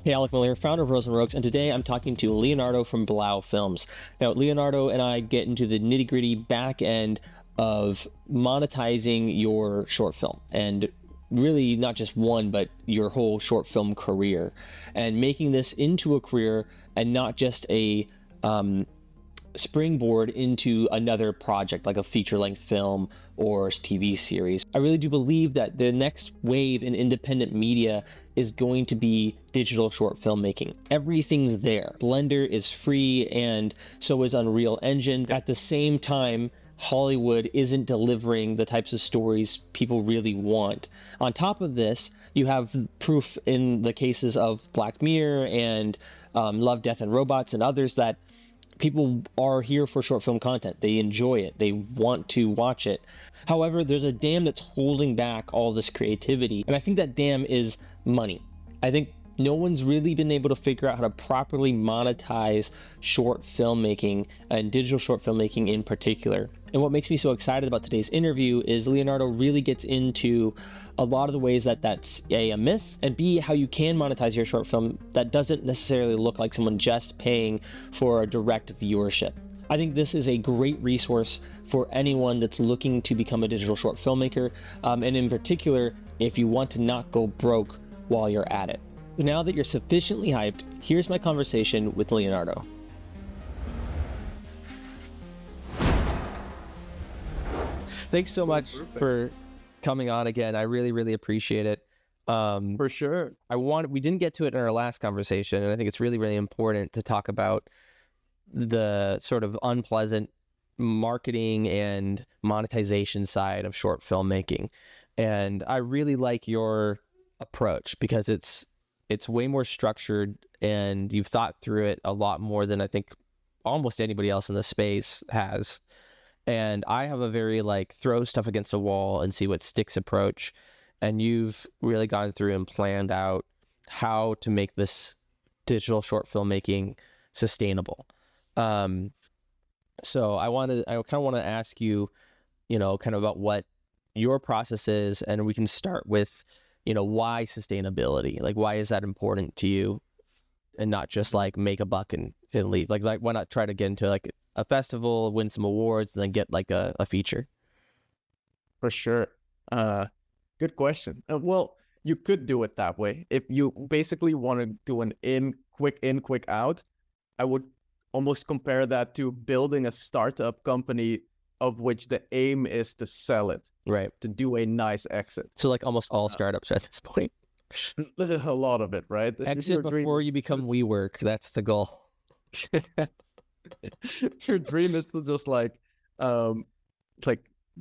Hey, Alec Miller, founder of Rose and Rogues, and today I'm talking to Leonardo from Blau Films. Now, Leonardo and I get into the nitty-gritty back end of monetizing your short film, and really not just one, but your whole short film career, and making this into a career and not just a springboard into another project like a feature-length film or TV series. I really do believe that the next wave in independent media is going to be digital short filmmaking. Everything's there. Blender is free and so is Unreal Engine. At the same time, Hollywood isn't delivering the types of stories people really want. On top of this, you have proof in the cases of Black Mirror and Love, Death, and Robots and others that people are here for short film content. They enjoy it. They want to watch it. However, there's a dam that's holding back all this creativity. And I think that dam is money. I think no one's really been able to figure out how to properly monetize short filmmaking and digital short filmmaking in particular. And what makes me so excited about today's interview is Leonardo really gets into a lot of the ways that that's A, a myth, and B, how you can monetize your short film that doesn't necessarily look like someone just paying for a direct viewership. I think this is a great resource for anyone that's looking to become a digital short filmmaker, and in particular, if you want to not go broke while you're at it. Now that you're sufficiently hyped, here's my conversation with Leonardo. Thanks so much for coming on again. I really, really appreciate it. For sure. We didn't get to it in our last conversation, and I think it's really, really important to talk about the sort of unpleasant marketing and monetization side of short filmmaking. And I really like your approach because it's way more structured and you've thought through it a lot more than I think almost anybody else in the space has. And I have a very throw stuff against a wall and see what sticks approach. And you've really gone through and planned out how to make this digital short filmmaking sustainable. So I kind of want to ask you, kind of about what your process is, and we can start with, why sustainability? Why is that important to you, and not just make a buck and leave? Why not try to get into a festival, win some awards, and then get a feature? For sure. Good question. Well, you could do it that way. If you basically want to do an quick in, quick out, I would almost compare that to building a startup company of which the aim is to sell it. Right. To do a nice exit. So almost all startups at this point. A lot of it, right? Exit before you become WeWork. That's the goal. Your dream is to just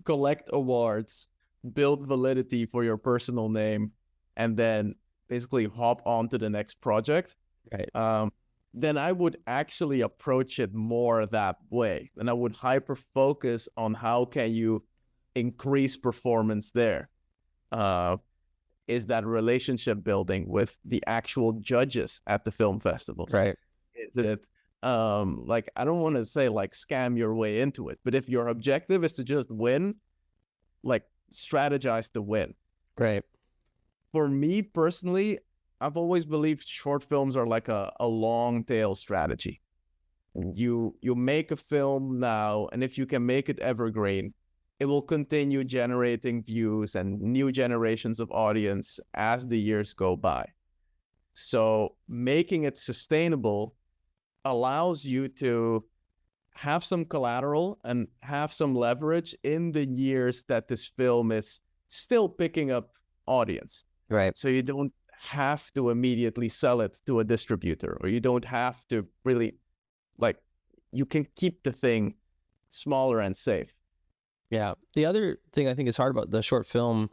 collect awards, build validity for your personal name, and then basically hop on to the next project. Right. Then I would actually approach it more that way. And I would hyper focus on how can you increase performance there. Is that relationship building with the actual judges at the film festivals? Right. Is it I don't want to say scam your way into it, but if your objective is to just win, strategize to win. Right. For me personally, I've always believed short films are a long tail strategy. You make a film now, and if you can make it evergreen, it will continue generating views and new generations of audience as the years go by. So making it sustainable allows you to have some collateral and have some leverage in the years that this film is still picking up audience. Right. So you don't have to immediately sell it to a distributor, or you don't have to really you can keep the thing smaller and safe. Yeah. The other thing I think is hard about the short film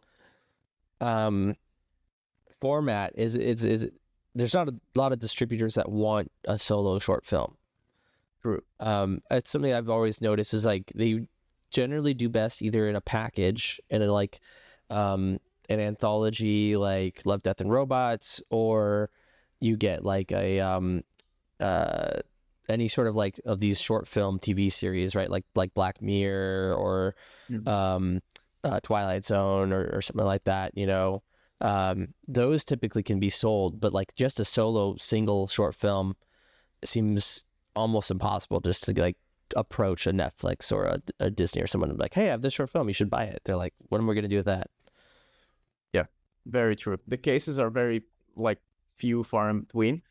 format is there's not a lot of distributors that want a solo short film. True. It's something I've always noticed is they generally do best either in a package and an anthology like Love, Death, and Robots, or you get any sort of of these short film TV series, right? Like Black Mirror or Twilight Zone or something like that, those typically can be sold, but like just a solo single short film seems almost impossible just to like approach a Netflix or a Disney or someone and be like, hey, I have this short film, you should buy it. They're like, what am I going to do with that? Yeah, very true. The cases are very like few, far in between.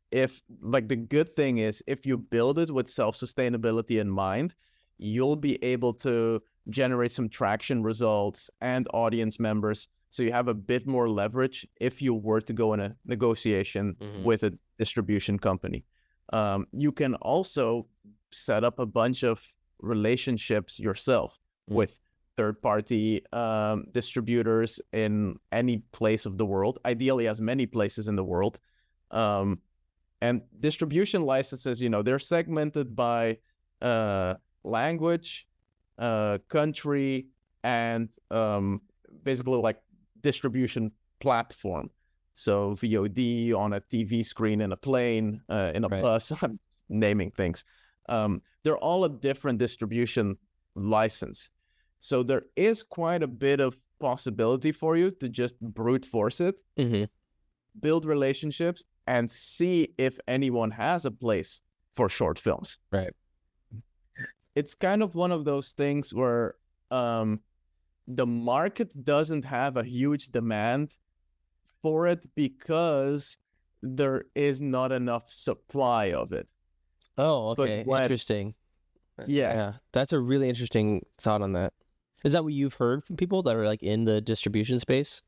If like the good thing is if you build it with self-sustainability in mind, you'll be able to generate some traction results and audience members. So you have a bit more leverage if you were to go in a negotiation with a distribution company. You can also set up a bunch of relationships yourself with third-party distributors in any place of the world, ideally as many places in the world. And distribution licenses, they're segmented by language, country, and basically like distribution platform. So VOD on a TV screen in a plane, in a bus, I'm naming things. They're all a different distribution license. So there is quite a bit of possibility for you to just brute force it, build relationships, and see if anyone has a place for short films. Right. It's kind of one of those things where the market doesn't have a huge demand for it because there is not enough supply of it. Oh, okay. Interesting. Yeah. That's a really interesting thought on that. Is that what you've heard from people that are like in the distribution space?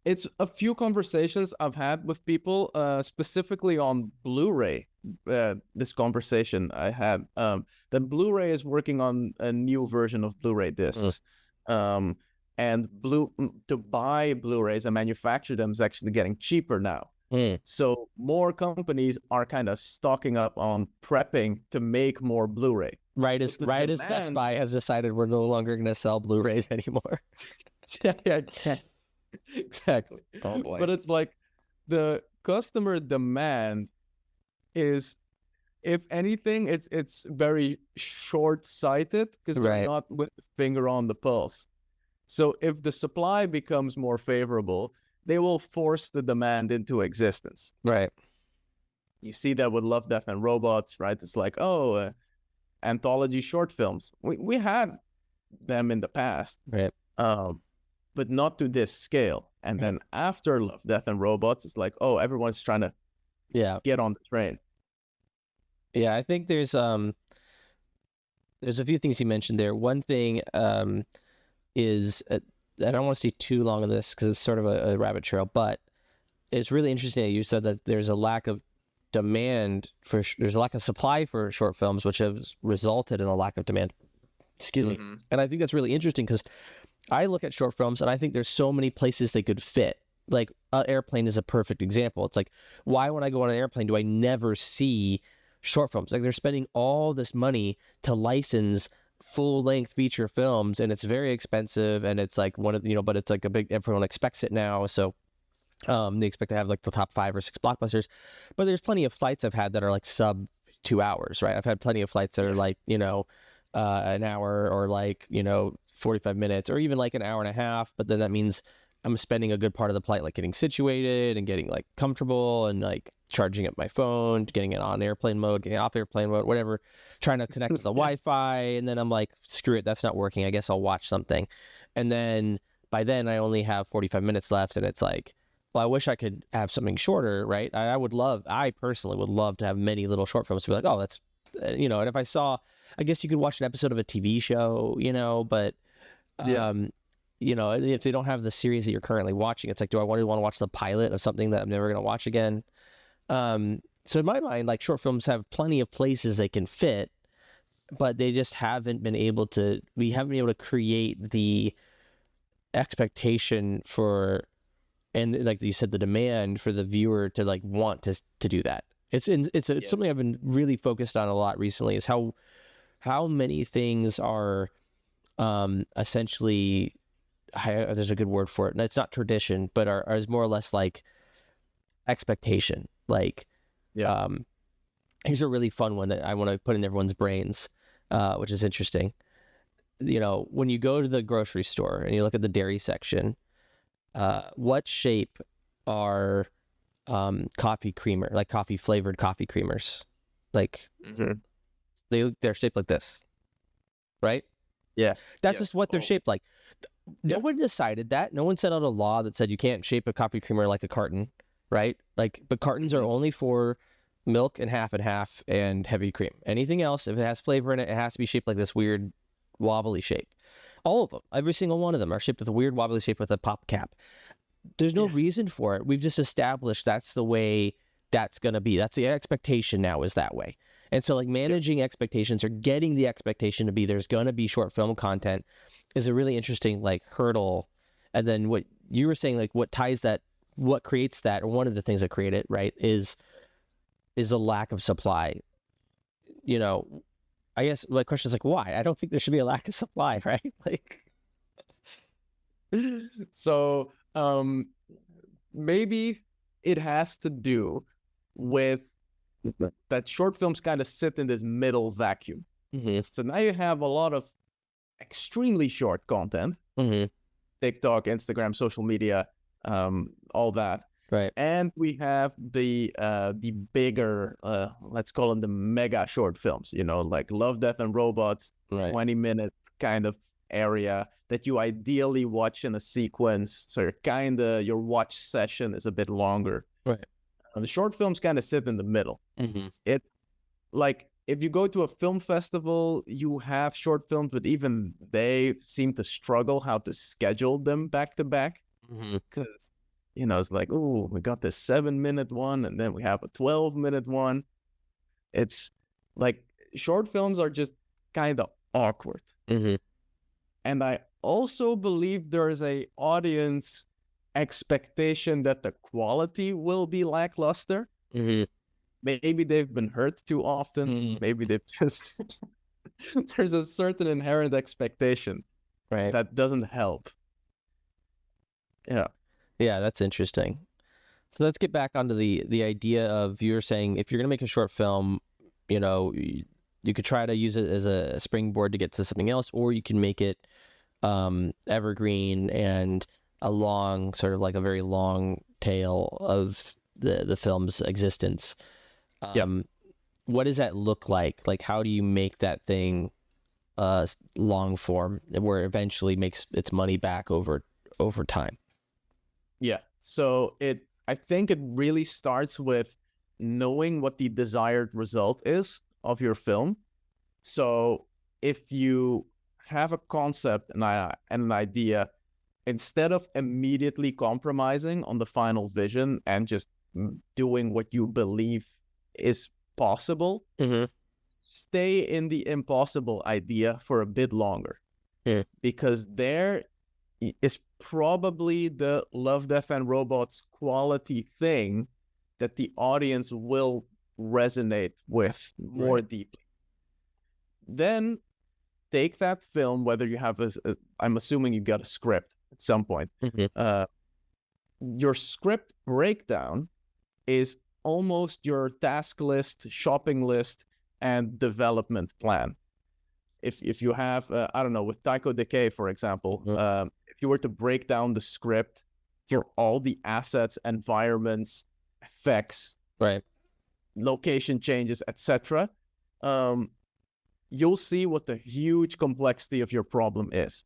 It's a few conversations I've had with people, specifically on Blu-ray. This conversation I had, that Blu-ray is working on a new version of Blu-ray discs. And to buy Blu-rays and manufacture them is actually getting cheaper now. So more companies are kind of stocking up on prepping to make more Blu-ray. Right as Best Buy has decided we're no longer going to sell Blu-rays anymore. Exactly. Oh boy. But it's like the customer demand is, if anything, it's very short-sighted because they're not with the finger on the pulse. So if the supply becomes more favorable, they will force the demand into existence. Right. You see that with Love, Death, and Robots, right? It's like, anthology short films. We had them in the past. Right. But not to this scale. And then after Love, Death, and Robots, it's like, everyone's trying to get on the train. Yeah, I think there's a few things you mentioned there. One thing is, I don't want to stay too long on this because it's sort of a rabbit trail, but it's really interesting that you said that there's a lack of demand there's a lack of supply for short films, which has resulted in a lack of demand. Excuse me. And I think that's really interesting because I look at short films and I think there's so many places they could fit. Like an airplane is a perfect example. It's like, why when I go on an airplane do I never see short films? Like they're spending all this money to license full-length feature films, and it's very expensive, and it's like one of but it's like a big, everyone expects it now, so they expect to have like the top 5 or 6 blockbusters. But there's plenty of flights I've had that are like sub 2 hours, right? I've had plenty of flights that are like an hour or like 45 minutes or even like an hour and a half, but then that means I'm spending a good part of the flight like getting situated and getting like comfortable and like charging up my phone, getting it on airplane mode, getting off airplane mode, whatever, trying to connect to the Wi-Fi. And then I'm like, screw it, that's not working. I guess I'll watch something. And then by then I only have 45 minutes left, and it's like, well, I wish I could have something shorter, right? I personally would love to have many little short films to be like, oh, that's, and if I guess you could watch an episode of a TV show, but if they don't have the series that you're currently watching, it's like, do I want to watch the pilot of something that I'm never going to watch again? So in my mind, like short films have plenty of places they can fit, but they just haven't been able to create the expectation for, and like you said, the demand for the viewer to like want to do that. It's something I've been really focused on a lot recently, is how many things are essentially, there's a good word for it, and it's not tradition, but are more or less like expectation. Like, here's a really fun one that I want to put in everyone's brains, which is interesting. When you go to the grocery store and you look at the dairy section, what shape are coffee creamer, like coffee flavored coffee creamers? Like they're shaped like this, right? Yeah. That's just what they're shaped like. No Yeah. one decided that. No one set out a law that said you can't shape a coffee creamer like a carton, right? Like, but cartons are only for milk and half and heavy cream. Anything else, if it has flavor in it, it has to be shaped like this weird wobbly shape. All of them, every single one of them are shaped with a weird wobbly shape with a pop cap. There's no reason for it. We've just established that's the way that's going to be. That's the expectation now, is that way. And so like managing expectations or getting the expectation to be there's going to be short film content is a really interesting like hurdle. And then what you were saying, like what ties that, what creates that, or one of the things that create it, right, is a lack of supply. You know, I guess my question is like, why? I don't think there should be a lack of supply, right? Like, so maybe it has to do with that short films kind of sit in this middle vacuum. So now you have a lot of extremely short content, TikTok, Instagram, social media, all that. right. And we have the bigger, let's call them the mega short films, you know, like Love, Death, and Robots, Right. 20-minute kind of area that you ideally watch in a sequence. So your watch session is a bit longer. Right. And the short films kind of sit in the middle. It's like if you go to a film festival, you have short films, but even they seem to struggle how to schedule them back to back. Because, you know, it's like, oh, we got this 7-minute one, and then we have a 12-minute one. It's like short films are just kind of awkward. And I also believe there is a audience expectation that the quality will be lackluster. Maybe they've been hurt too often. Maybe they've just there's a certain inherent expectation Right. that doesn't help. Yeah. Yeah, that's interesting. So let's get back onto the idea of, you're saying if you're going to make a short film, you know, you could try to use it as a springboard to get to something else, or you can make it evergreen and a long, sort of like a very long tail of the film's existence. What does that look like? Like, how do you make that thing long form where it eventually makes its money back over time? Yeah. So I think it really starts with knowing what the desired result is of your film. So if you have a concept and an idea, instead of immediately compromising on the final vision and just doing what you believe is possible, stay in the impossible idea for a bit longer. Because there is probably the Love, Death, and Robots quality thing that the audience will resonate with more deeply. Then take that film, whether you have I'm assuming you got a script at some point. Your script breakdown is almost your task list, shopping list, and development plan. If you have, I don't know, with Taiko Decay, for example, if you were to break down the script for all the assets, environments, effects, location changes, etc., you'll see what the huge complexity of your problem is.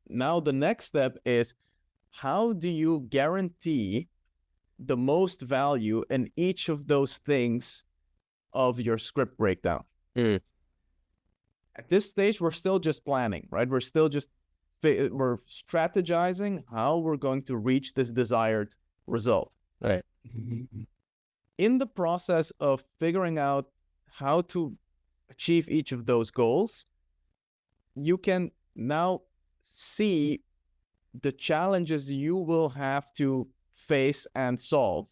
Now, the next step is, how do you guarantee the most value in each of those things of your script breakdown? At this stage, we're still just planning, right? We're still just we're strategizing how we're going to reach this desired result. Right. In the process of figuring out how to achieve each of those goals, you can now see the challenges you will have to face and solve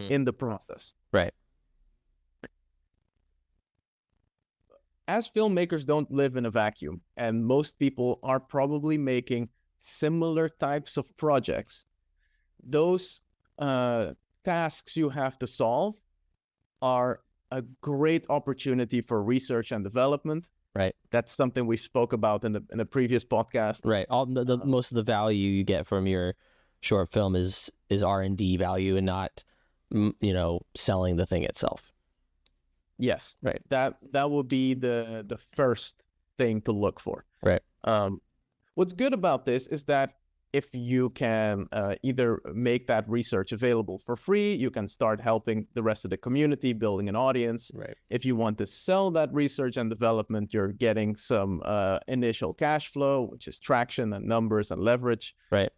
in the process. Right. As filmmakers don't live in a vacuum, and most people are probably making similar types of projects. Those tasks you have to solve are a great opportunity for research and development. Right. That's something we spoke about in a previous podcast. Right. All most of the value you get from your short film is R&D value and not, selling the thing itself. Yes, Right. that will be the first thing to look for. Right. What's good about this is that if you can either make that research available for free, you can start helping the rest of the community, building an audience. Right. If you want to sell that research and development, you're getting some initial cash flow, which is traction and numbers and leverage. Right.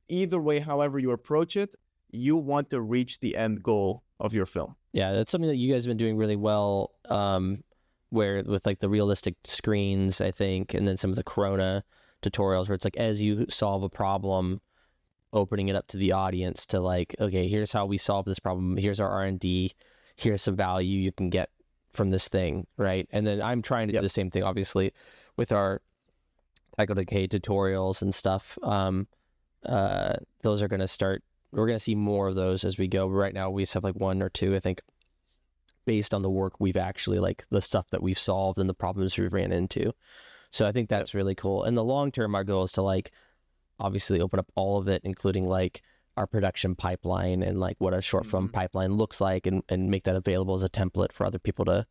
Either way, however you approach it, you want to reach the end goal of your film. Yeah, that's something that you guys have been doing really well, where with like the realistic screens, I think, and then some of the Corona tutorials where it's like, as you solve a problem, opening it up to the audience to like, okay, here's how we solve this problem. Here's our R&D. Here's some value you can get from this thing, right? And then I'm trying to do the same thing, obviously, with our Tycho Decay tutorials and stuff. Those are going to start. We're going to see more of those as we go. Right now, we just have like 1 or 2, I think, based on the work we've actually, like the stuff that we've solved and the problems we've ran into. So I think that's really cool. In the long term, our goal is to like obviously open up all of it, including like our production pipeline and like what a short film pipeline looks like, and make that available as a template for other people to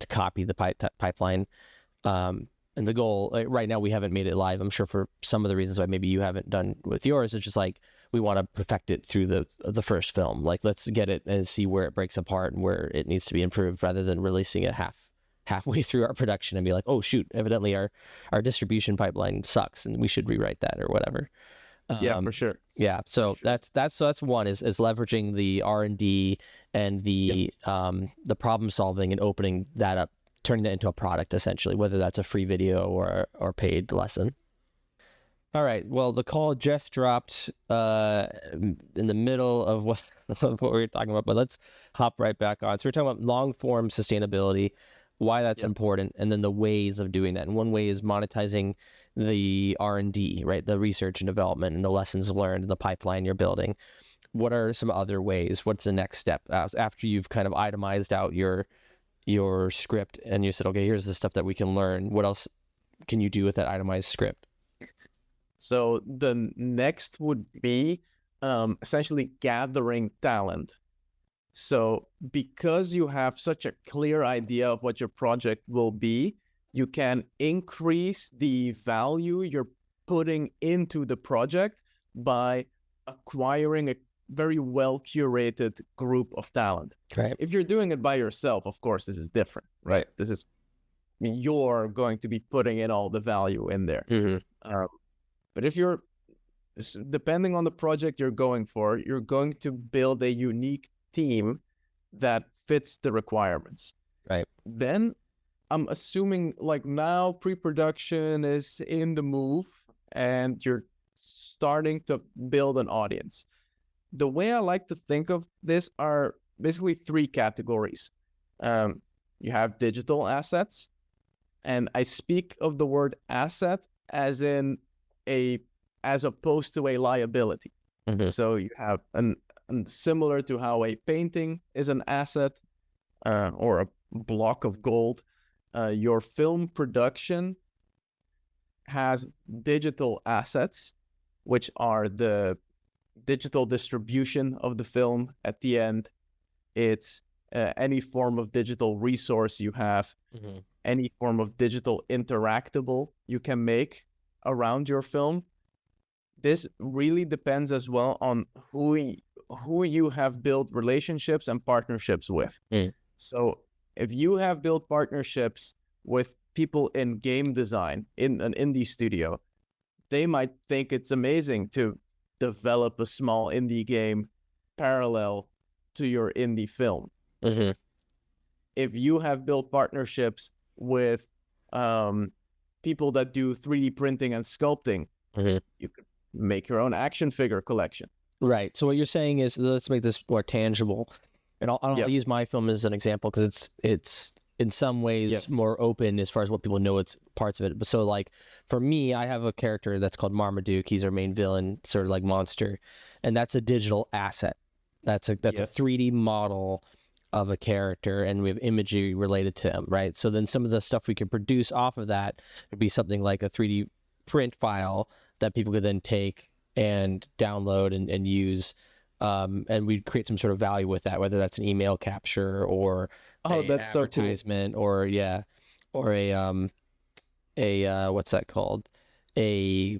copy the pipeline. And the goal, like, right now we haven't made it live. I'm sure for some of the reasons why maybe you haven't done with yours, it's just like we want to perfect it through the first film. Like, let's get it and see where it breaks apart and where it needs to be improved, rather than releasing it halfway through our production and be like, oh shoot, evidently our distribution pipeline sucks and we should rewrite that or whatever. Yeah, for sure. Yeah, so that's one is leveraging the R&D and the problem solving and opening that up, turning that into a product essentially, whether that's a free video or paid lesson. All right. Well, the call just dropped in the middle of what we were talking about, but let's hop right back on. So we're talking about long form sustainability, why that's important, and then the ways of doing that. And one way is monetizing the R&D, right? The research and development and the lessons learned and the pipeline you're building. What are some other ways? What's the next step after you've kind of itemized out your script and you said, okay, here's the stuff that we can learn. What else can you do with that itemized script? So the next would be essentially gathering talent. So because you have such a clear idea of what your project will be, you can increase the value you're putting into the project by acquiring a very well curated group of talent. Right. If you're doing it by yourself, of course, this is different, right? This is, you're going to be putting in all the value in there. But if you're, depending on the project you're going for, you're going to build a unique team that fits the requirements. Right. Then I'm assuming like now pre-production is in the move and you're starting to build an audience. The way I like to think of this are basically 3 categories. You have digital assets, and I speak of the word asset as in as opposed to a liability. So you have and similar to how a painting is an asset or a block of gold, your film production has digital assets, which are the digital distribution of the film at the end. It's any form of digital resource you have, any form of digital interactable you can make around your film. This really depends as well on who you have built relationships and partnerships with. So if you have built partnerships with people in game design in an indie studio, they might think it's amazing to develop a small indie game parallel to your indie film. If you have built partnerships with people that do 3D printing and sculpting, you could make your own action figure collection. Right. So what you're saying is, let's make this more tangible. And I'll use my film as an example because it's in some ways more open as far as what people know it's parts of it. But so like for me, I have a character that's called Marmaduke. He's our main villain, sort of like monster. And that's a digital asset. That's a 3D model of a character, and we have imagery related to him, right? So then some of the stuff we could produce off of that would be something like a 3D print file that people could then take and download and use, and we'd create some sort of value with that, whether that's an email capture or Oh, a that's so cool. advertisement or a what's that called? A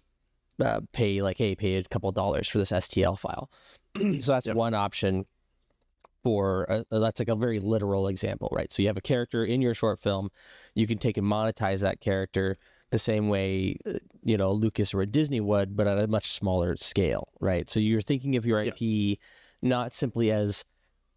pay like, hey, pay a couple dollars for this STL file. So that's Yep. one option for that's like a very literal example, right? So you have a character in your short film, you can take and monetize that character the same way Lucas or a Disney would, but at a much smaller scale, right? So you're thinking of your IP not simply as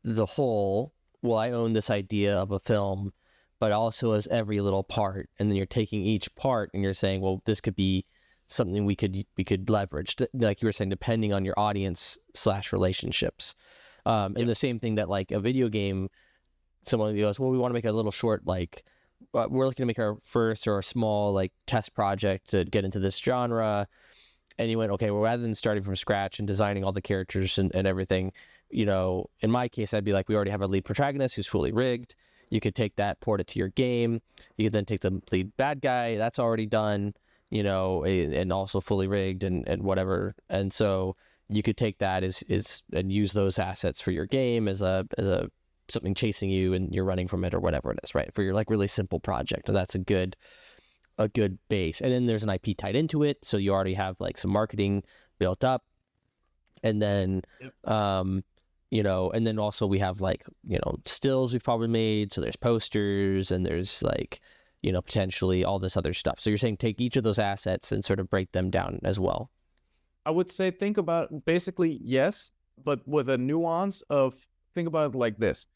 the whole, well, I own this idea of a film, but also as every little part, and then you're taking each part and you're saying, well, this could be something we could leverage, like you were saying, depending on your audience / relationships. And the same thing that like a video game, someone goes, well, we want to make a little short, like we're looking to make our first or a small like test project to get into this genre. And you went, okay, well, rather than starting from scratch and designing all the characters and everything, in my case, I'd be like, we already have a lead protagonist who's fully rigged. You could take that, port it to your game. You could then take the lead bad guy, that's already done, and also fully rigged and whatever. And so you could take that and use those assets for your game as a something chasing you and you're running from it or whatever it is, right? For your like really simple project. And that's a good base. And then there's an IP tied into it. So you already have like some marketing built up. And then, and then also we have like, stills we've probably made. So there's posters and there's like, potentially all this other stuff. So you're saying take each of those assets and sort of break them down as well. I would say think about basically yes, but with a nuance of think about it like this.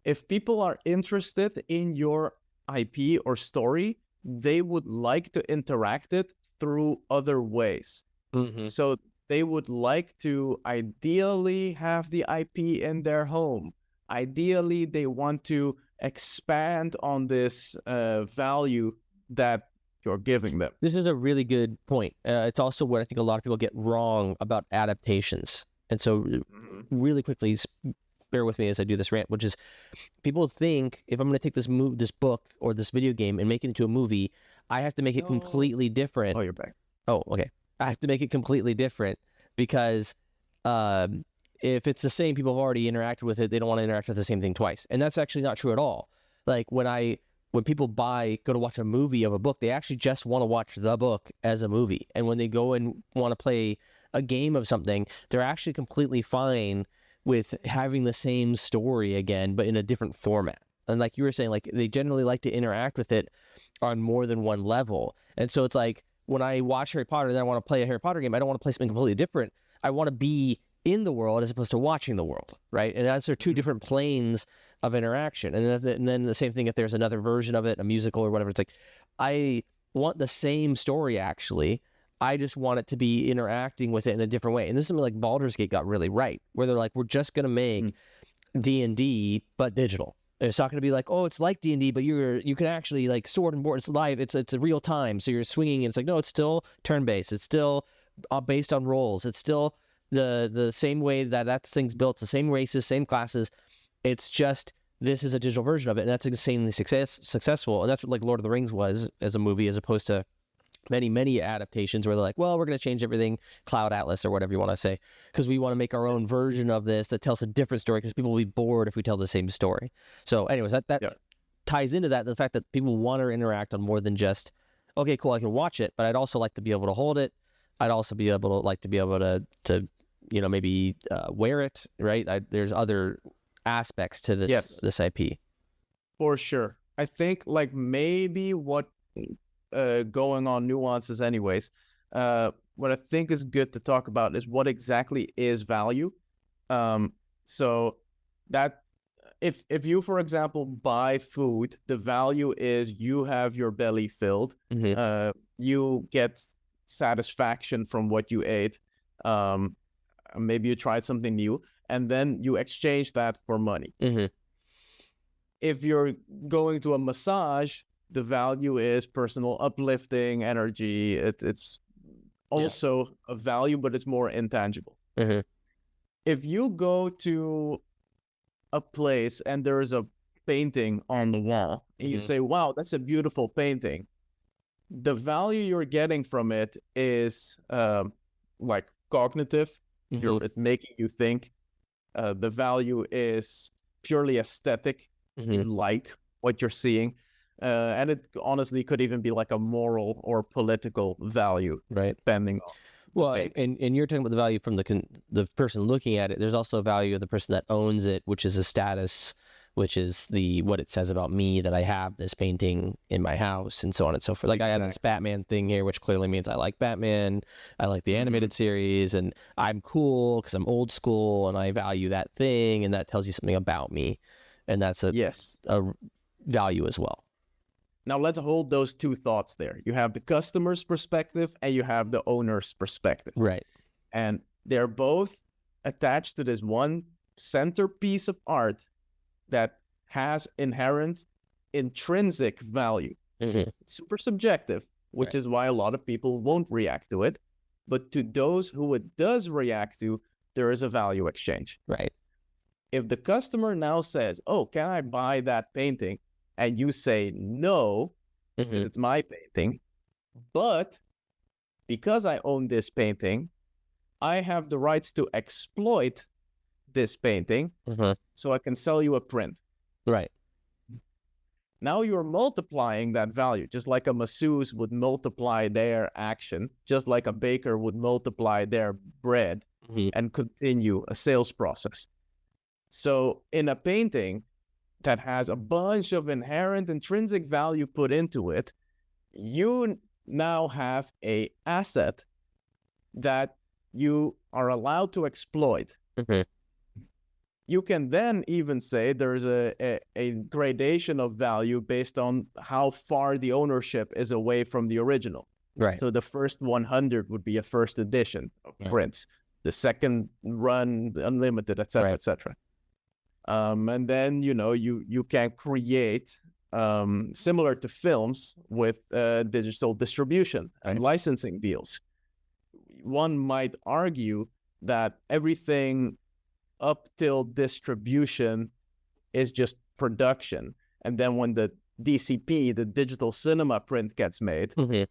If people are interested in your IP or story, they would like to interact it through other ways. Mm-hmm. So they would like to ideally have the IP in their home. Ideally, they want to expand on this value that you're giving them. This is a really good point. It's also what I think a lot of people get wrong about adaptations. And so really quickly, bear with me as I do this rant, which is people think if I'm going to take this book or this video game and make it into a movie, I have to make it completely different. Oh, you're back. Oh, okay. I have to make it completely different because if it's the same, people have already interacted with it. They don't want to interact with the same thing twice. And that's actually not true at all. Like when people go to watch a movie of a book, they actually just want to watch the book as a movie. And when they go and want to play a game of something, they're actually completely fine with having the same story again, but in a different format. And like you were saying, like they generally like to interact with it on more than one level. And so it's like when I watch Harry Potter and then I want to play a Harry Potter game, I don't want to play something completely different. I want to be in the world as opposed to watching the world, right? And those are two different planes of interaction. And then the same thing if there's another version of it, a musical or whatever. It's like I want the same story actually. I just want it to be interacting with it in a different way. And this is something like Baldur's Gate got really right, where they're like, we're just going to make D&D, but digital. It's not going to be like, oh, it's like D&D, but you can actually like sword and board. It's live. It's a real time. So you're swinging. And it's like, no, it's still turn-based. It's still based on rolls. It's still the same way that thing's built. It's the same races, same classes. It's just this is a digital version of it, and that's insanely successful. And that's what like Lord of the Rings was as a movie, as opposed to many adaptations where they're like, well, we're going to change everything, Cloud Atlas or whatever you want to say, because we want to make our own version of this that tells a different story, because people will be bored if we tell the same story. So anyways, that ties into that, the fact that people want to interact on more than just, okay, cool, I can watch it, but I'd also like to be able to hold it. I'd also be able to maybe wear it, right? There's other aspects to this IP. For sure. I think like maybe what going on nuances anyways, what I think is good to talk about is what exactly is value. So that if you, for example, buy food, the value is you have your belly filled, you get satisfaction from what you ate, maybe you tried something new, and then you exchange that for money. If you're going to a massage, the value is personal uplifting energy. It's also a value, but it's more intangible. If you go to a place and there's a painting on the wall and you say, wow, that's a beautiful painting, the value you're getting from it is like cognitive. Mhm. It's making you think. The value is purely aesthetic. You Mhm. like what you're seeing. And it honestly could even be like a moral or political value, Right. depending on the Well, painting. and you're talking about the value from the person looking at it. There's also a value of the person that owns it, which is a status, which is the what it says about me that I have this painting in my house, and so on and so forth. Like I have this Exactly. Batman thing here, which clearly means I like Batman, I like the Mhm. animated series, and I'm cool because I'm old school and I value that thing, and that tells you something about me, and that's Yes. a value as well. Now let's hold those two thoughts there. You have the customer's perspective and you have the owner's perspective. Right. And they're both attached to this one centerpiece of art that has inherent intrinsic value. Mhm. It's super subjective, which Right. is why a lot of people won't react to it. But to those who it does react to, there is a value exchange. Right. If the customer now says, "Oh, can I buy that painting?" and you say no, because Mhm. it's my painting, but because I own this painting, I have the rights to exploit this painting Mhm. so I can sell you a print. Right. Now you're multiplying that value, just like a masseuse would multiply their action, just like a baker would multiply their bread Mhm. and continue a sales process. So in a painting that has a bunch of inherent intrinsic value put into it, you now have a asset that you are allowed to exploit. Mhm. You can then even say there's a gradation of value based on how far the ownership is away from the original. Right. So the first 100 would be a first edition of Right. prints. The second run, the unlimited, etc., Right. etc. And then you can create similar to films with digital distribution and Right. licensing deals. One might argue that everything up till distribution is just production. And then when the DCP, the digital cinema print gets made, Mhm.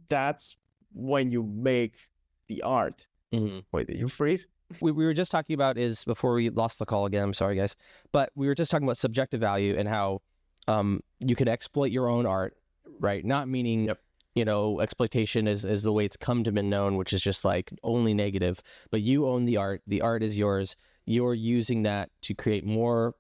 that's when you make the art. Mhm. Wait, did you freeze? We were just talking about is before we lost the call again. I'm sorry, guys, but we were just talking about subjective value and how you can exploit your own art, right? Not meaning Yep. exploitation is the way it's come to be known, which is just like only negative. But you own the art. The art is yours. You're using that to create more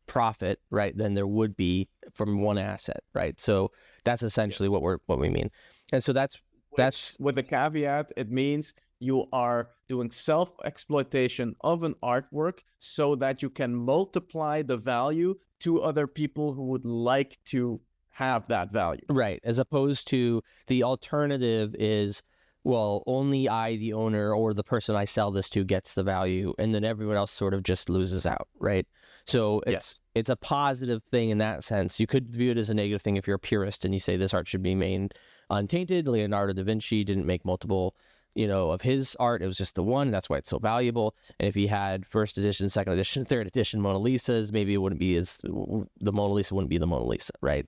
profit, right, than there would be from one asset, right? So that's essentially Yes. what we mean. And so that's Which, with a caveat, it means you are doing self-exploitation of an artwork so that you can multiply the value to other people who would like to have that value. right, as opposed to the alternative is, well, only I, the owner, or the person I sell this to gets the value, and then everyone else sort of just loses out, right? So it's a positive thing in that sense. You could view it as a negative thing if you're a purist and you say this art should be made untainted. Leonardo da Vinci didn't make multiple, of his art. It was just the one. That's why it's so valuable. And if he had first edition, second edition, third edition Mona Lisas, maybe it wouldn't be the Mona Lisa wouldn't be the Mona Lisa, right?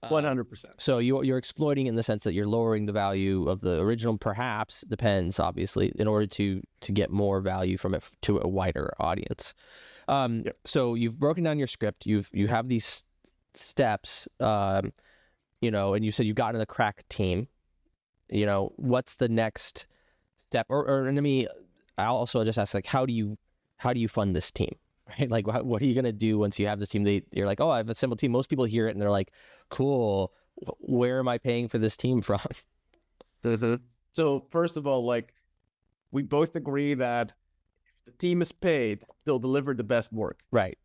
100%. So you're exploiting in the sense that you're lowering the value of the original, perhaps, depends, obviously, in order to get more value from it to a wider audience. Yep. So you've broken down your script. You have these steps, and you said you've gotten a crack team. What's the next step? Or let me. I'll also just ask, like, how do you fund this team? Right? Like, what are you gonna do once you have this team? You're like, oh, I have a simple team. Most people hear it and they're like, cool. Where am I paying for this team from? So first of all, like, we both agree that if the team is paid, they'll deliver the best work. Right.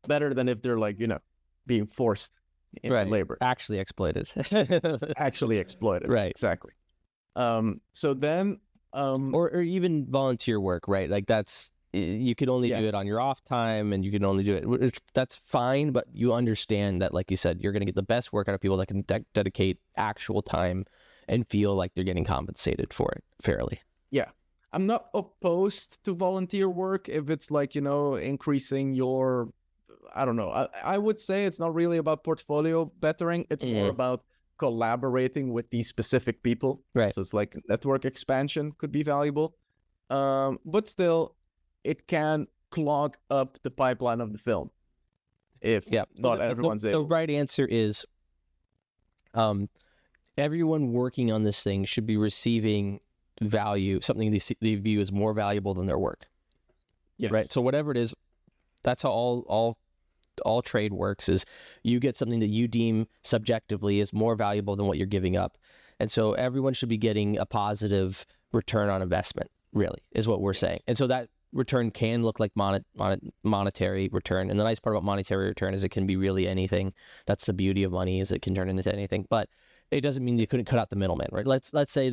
Better than if they're like, being forced into Right. labor. Actually exploited. Actually exploited. Right. Exactly. So then or even volunteer work, right? Like you could only do it on your off time, and you can only do it. That's fine, but you understand that, like you said, you're going to get the best work out of people that can dedicate actual time and feel like they're getting compensated for it fairly. Yeah. I'm not opposed to volunteer work if it's like, increasing your, I don't know. I would say it's not really about portfolio bettering. It's more about collaborating with these specific people. Right. So it's like network expansion could be valuable. But still, it can clog up the pipeline of the film if not everyone's able. The right answer is everyone working on this thing should be receiving value, something they view as more valuable than their work. Yes. Right. So whatever it is, that's how all trade works, is you get something that you deem subjectively is more valuable than what you're giving up. And so everyone should be getting a positive return on investment, really, is what we're saying. And so that return can look like monetary return. And the nice part about monetary return is it can be really anything. That's the beauty of money, is it can turn into anything. But it doesn't mean you couldn't cut out the middleman, right? Let's say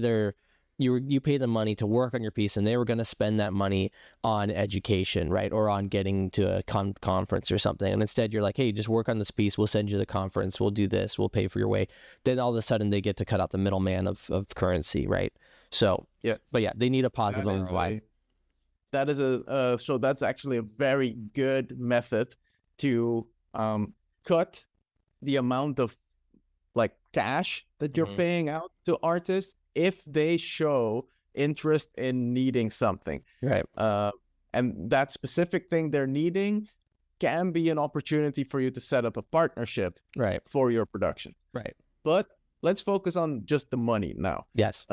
you pay them money to work on your piece, and they were going to spend that money on education, right? Or on getting to a conference or something. And instead you're like, hey, just work on this piece. We'll send you the conference. We'll do this. We'll pay for your way. Then all of a sudden they get to cut out the middleman of currency, right? So, yes. But yeah, they need a positive ROI. So that's actually a very good method to cut the amount of like cash that you're paying out to artists if they show interest in needing something. Right. And that specific thing they're needing can be an opportunity for you to set up a partnership for your production. Right. But let's focus on just the money now. Yes.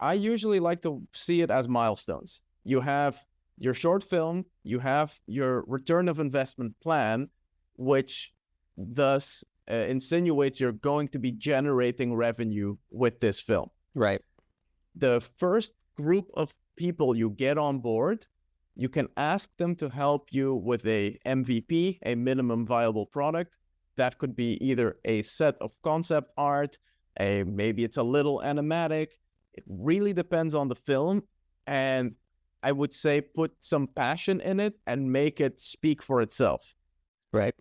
I usually like to see it as milestones. You have your short film, you have your return of investment plan, which thus insinuates you're going to be generating revenue with this film. Right. The first group of people you get on board, you can ask them to help you with a MVP, a minimum viable product. That could be either a set of concept art, maybe it's a little animatic. It really depends on the film, and I would say put some passion in it and make it speak for itself. Right.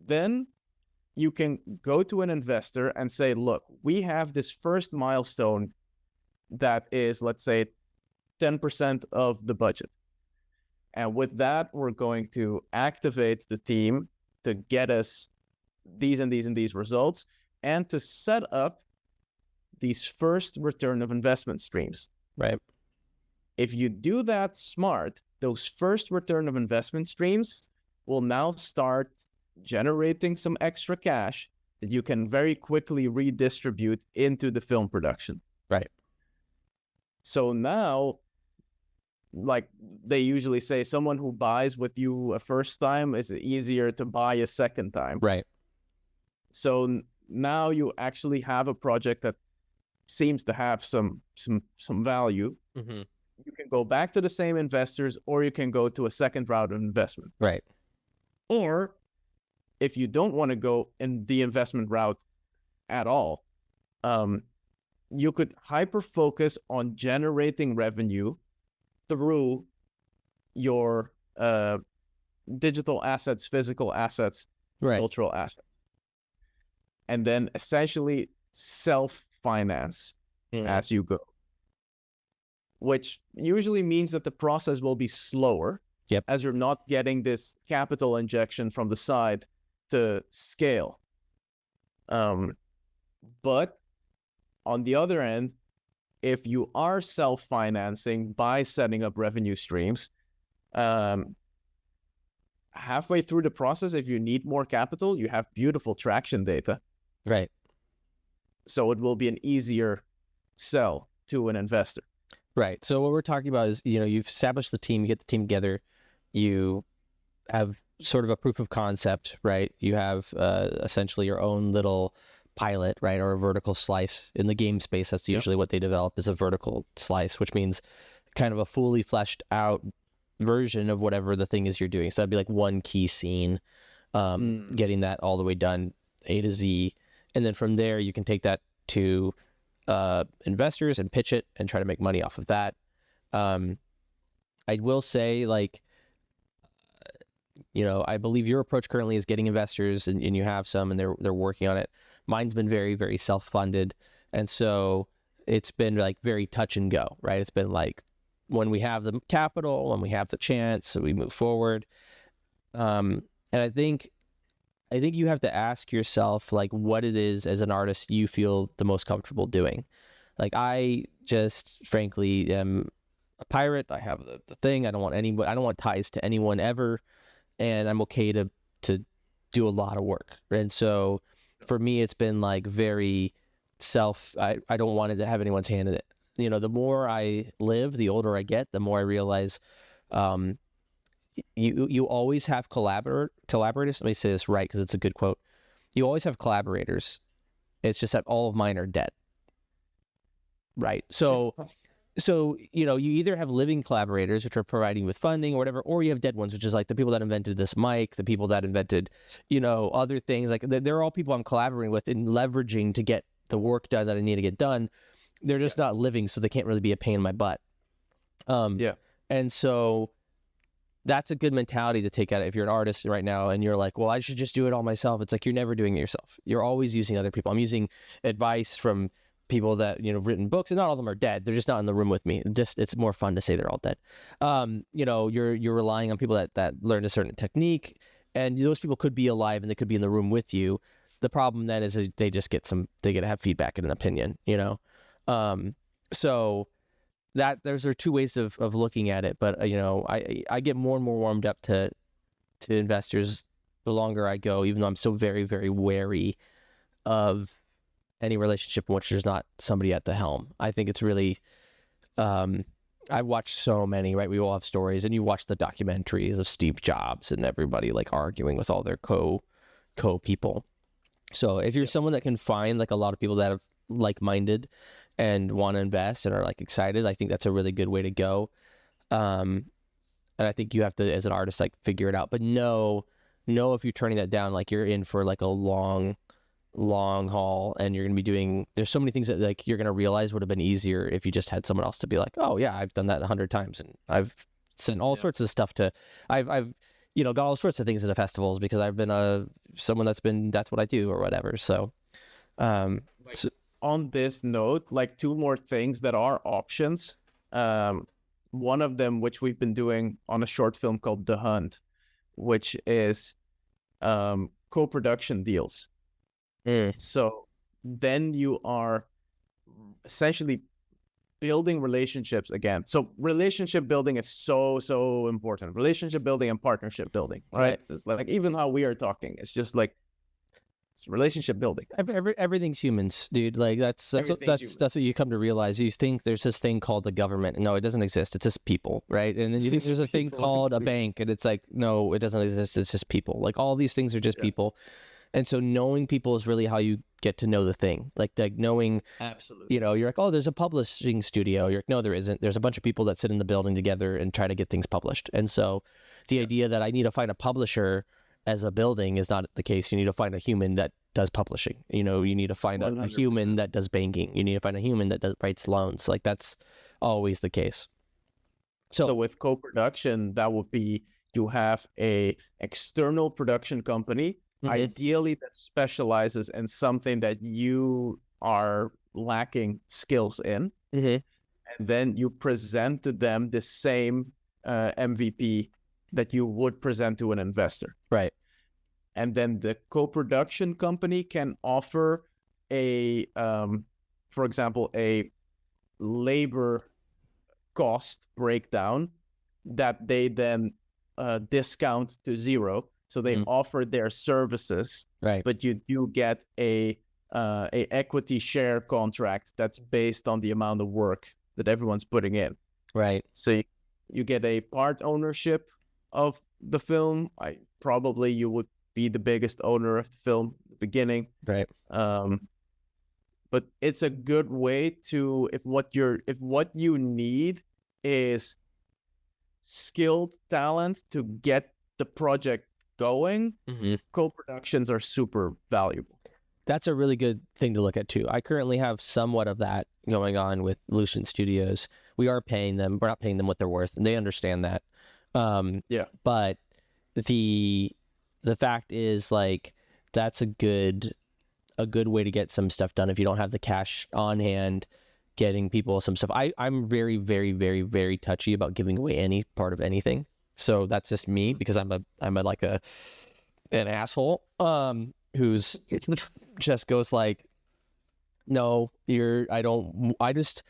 Then you can go to an investor and say, look, we have this first milestone that is, let's say, 10% of the budget. And with that, we're going to activate the team to get us these and these and these results, and to set up these first return of investment streams. Right. If you do that smart, those first return of investment streams will now start generating some extra cash that you can very quickly redistribute into the film production. Right. So now, like they usually say, someone who buys with you a first time is easier to buy a second time. Right. So now you actually have a project that seems to have some value. Mm-hmm. You can go back to the same investors, or you can go to a second round of investment. Right. Or if you don't want to go in the investment route at all, you could hyper focus on generating revenue through your digital assets, physical assets, cultural assets, and then essentially self-finance as you go, which usually means that the process will be slower, as you're not getting this capital injection from the side to scale. But on the other end, if you are self-financing by setting up revenue streams, halfway through the process, if you need more capital, you have beautiful traction data. Right. So it will be an easier sell to an investor. Right. So what we're talking about is, you've established the team, you get the team together, you have sort of a proof of concept, right? You have essentially your own little pilot, right? Or a vertical slice. In the game space, that's usually what they develop, is a vertical slice, which means kind of a fully fleshed out version of whatever the thing is you're doing. So that'd be like one key scene, getting that all the way done, A to Z. And then from there, you can take that to investors and pitch it and try to make money off of that. I will say, I believe your approach currently is getting investors, and you have some, and they're working on it. Mine's been very, very self-funded. And so it's been like very touch and go, right? It's been like when we have the capital, when we have the chance, so we move forward. And I think I think you have to ask yourself like what it is as an artist you feel the most comfortable doing. Like I just frankly am a pirate. I have the thing. I don't want ties to anyone ever, and I'm okay to do a lot of work. And so for me, it's been like very I don't want it to have anyone's hand in it. You know, the more I live, the older I get, the more I realize um, you always have collaborators. Let me say this right because it's a good quote. You always have collaborators. It's just that all of mine are dead. Right. So you know, you either have living collaborators which are providing with funding or whatever, or you have dead ones, which is like the people that invented this mic, the people that invented, you know, other things. Like they're all people I'm collaborating with and leveraging to get the work done that I need to get done. They're just not living, so they can't really be a pain in my butt. Yeah. And so that's a good mentality to take out if you're an artist right now and you're like, well, I should just do it all myself. It's like you're never doing it yourself. You're always using other people. I'm using advice from people that, you know, written books, and not all of them are dead. They're just not in the room with me. It's more fun to say they're all dead. You know, you're relying on people that learned a certain technique, and those people could be alive and they could be in the room with you. The problem then is they get to have feedback and an opinion, you know? So that those are two ways of looking at it. But, you know, I get more and more warmed up to investors the longer I go, even though I'm still very, very wary of any relationship in which there's not somebody at the helm. I think it's really, I watched so many, right? We all have stories, and you watch the documentaries of Steve Jobs and everybody like arguing with all their co people. So if you're someone that can find like a lot of people that are like-minded and want to invest and are like excited, I think that's a really good way to go. And I think you have to, as an artist, like figure it out, but know if you're turning that down, like you're in for like a long haul, and you're going to be doing, there's so many things that like you're going to realize would have been easier if you just had someone else to be like, oh yeah, I've done that 100 times and I've sent all sorts of stuff to, I've you know, got all sorts of things at the festivals because I've been someone that's what I do or whatever. So, On this note, like two more things that are options. One of them, which we've been doing on a short film called The Hunt, which is co-production deals. So then you are essentially building relationships again. So relationship building is so important. Relationship building and partnership building, right? It's like even how we are talking, it's just like relationship building. Everything's humans, dude. Like that's what you come to realize. You think there's this thing called the government. No, it doesn't exist. It's just people, right? And then you think there's a thing called a bank, and it's like, no, it doesn't exist. It's just people. Like all these things are just people. And so knowing people is really how you get to know the thing. Like knowing, absolutely, you know, you're like, oh, there's a publishing studio. You're like, no, there isn't. There's a bunch of people that sit in the building together and try to get things published. And so the idea that I need to find a publisher as a building is not the case. You need to find a human that does publishing. You know, you need to find a human that does banking. You need to find a human that writes loans. Like that's always the case. So with co-production, that would be you have a external production company, ideally that specializes in something that you are lacking skills in. And then you present to them the same MVP that you would present to an investor. Right. And then the co-production company can offer for example, a labor cost breakdown that they then discount to zero. So they offer their services, right? But you do get a equity share contract that's based on the amount of work that everyone's putting in, right? So you get a part ownership of the film. You would be the biggest owner of the film at the beginning, right? But it's a good way to, if what you need is skilled talent to get the project going, co-productions are super valuable. That's a really good thing to look at too. I currently have somewhat of that going on with Lucent Studios. We are paying them. We're not paying them what they're worth, and they understand that. But the fact is, like, that's a good way to get some stuff done if you don't have the cash on hand. Getting people some stuff. I'm very, very, very, very touchy about giving away any part of anything. So that's just me because I'm a an asshole, who's just goes like, no, I just,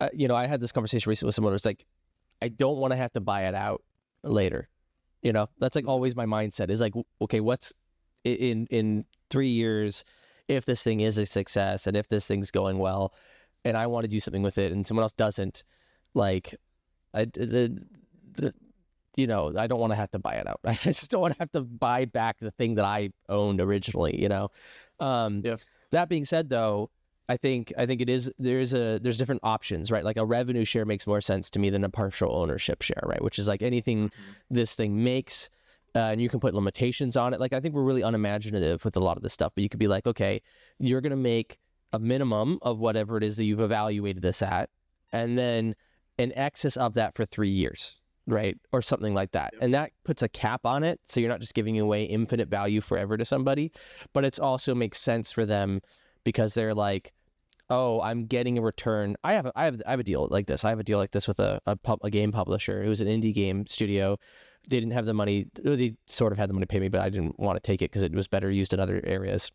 I had this conversation recently with someone who's like, I don't want to have to buy it out later. That's like always my mindset is like, okay, what's in 3 years, if this thing is a success and if this thing's going well and I want to do something with it and someone else doesn't, like, I don't want to have to buy it out. I just don't want to have to buy back the thing that I owned originally, Yeah. That being said, though, I think there's different options, right? Like a revenue share makes more sense to me than a partial ownership share, right? Which is like anything this thing makes, and you can put limitations on it. Like I think we're really unimaginative with a lot of this stuff, but you could be like, okay, you're gonna make a minimum of whatever it is that you've evaluated this at, and then an excess of that for 3 years, right? Or something like that. And that puts a cap on it, so you're not just giving away infinite value forever to somebody, but it's also makes sense for them because they're like, oh, I'm getting a return. I have a deal like this. I have a deal like this with a game publisher. It was an indie game studio. They didn't have the money. They sort of had the money to pay me, but I didn't want to take it because it was better used in other areas.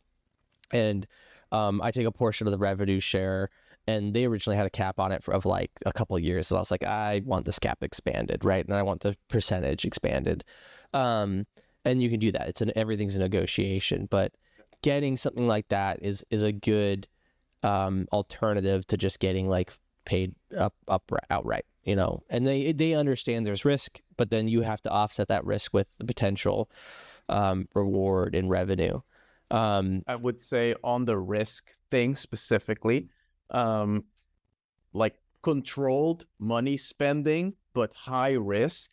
And I take a portion of the revenue share, and they originally had a cap on it of like a couple of years. So I was like, I want this cap expanded, right? And I want the percentage expanded. And you can do that. Everything's a negotiation, but getting something like that is a good alternative to just getting like paid up outright, and they understand there's risk, but then you have to offset that risk with the potential reward in revenue. I would say on the risk thing specifically, like controlled money spending but high risk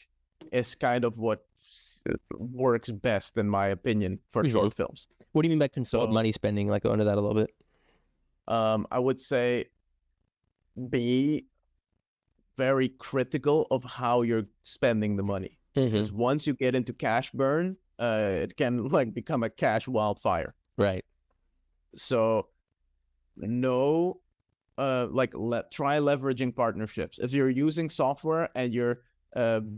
is kind of what works best in my opinion for short films. What do you mean by controlled money spending? Like, go into that a little bit. I would say be very critical of how you're spending the money. Because once you get into cash burn, it can like become a cash wildfire. Right. So try leveraging partnerships. If you're using software and you're